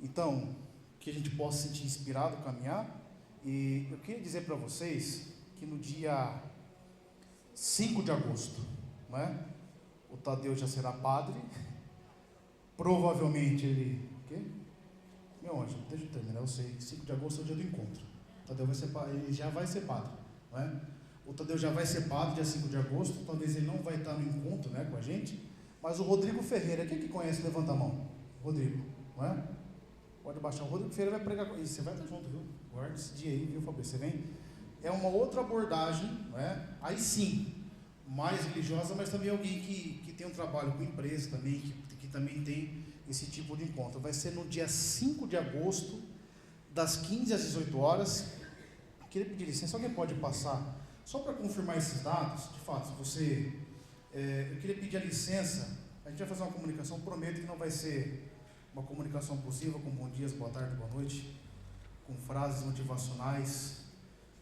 Então, que a gente possa se sentir inspirado, caminhar. E eu queria dizer para vocês que no dia 5 de agosto, não é? O Tadeu já será padre. Provavelmente ele... O quê? Meu anjo, deixa eu terminar, eu sei. 5 de agosto é o dia do encontro. O Tadeu vai ser padre, ele já vai ser padre, não é? O Tadeu já vai ser padre dia 5 de agosto, talvez ele não vai estar no encontro, né, com a gente, mas o Rodrigo Ferreira, quem que conhece, levanta a mão. Rodrigo, não é? Pode baixar. O Rodrigo Ferreira vai pregar com isso. Você vai estar junto, viu? Guarda esse dia aí, viu, Fabrício? Você vem. É uma outra abordagem, não é? Aí sim, mais religiosa, mas também alguém que tem um trabalho com empresa também, que também tem esse tipo de encontro. Vai ser no dia 5 de agosto, das 15 às 18 horas. Eu queria pedir licença, alguém pode passar, só para confirmar esses dados, de fato, eu queria pedir a licença, a gente vai fazer uma comunicação, prometo que não vai ser uma comunicação possível com bom dia, boa tarde, boa noite, com frases motivacionais,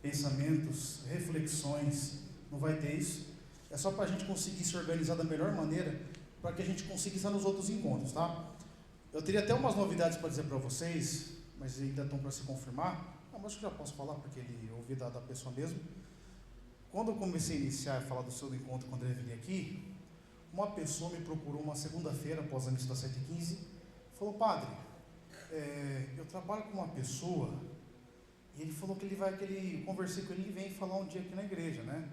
pensamentos, reflexões, não vai ter isso. É só para a gente conseguir se organizar da melhor maneira, para que a gente consiga estar nos outros encontros, tá? Eu teria até umas novidades para dizer para vocês, mas ainda estão para se confirmar. Mas acho que já posso falar, porque ele ouvi da pessoa mesmo. Quando eu comecei a iniciar a falar do seu encontro com o André Vini aqui, uma pessoa me procurou uma segunda-feira, após a missa das 7h15, falou: padre, eu trabalho com uma pessoa, e ele falou que ele conversei com ele, ele vem falar um dia aqui na igreja, né?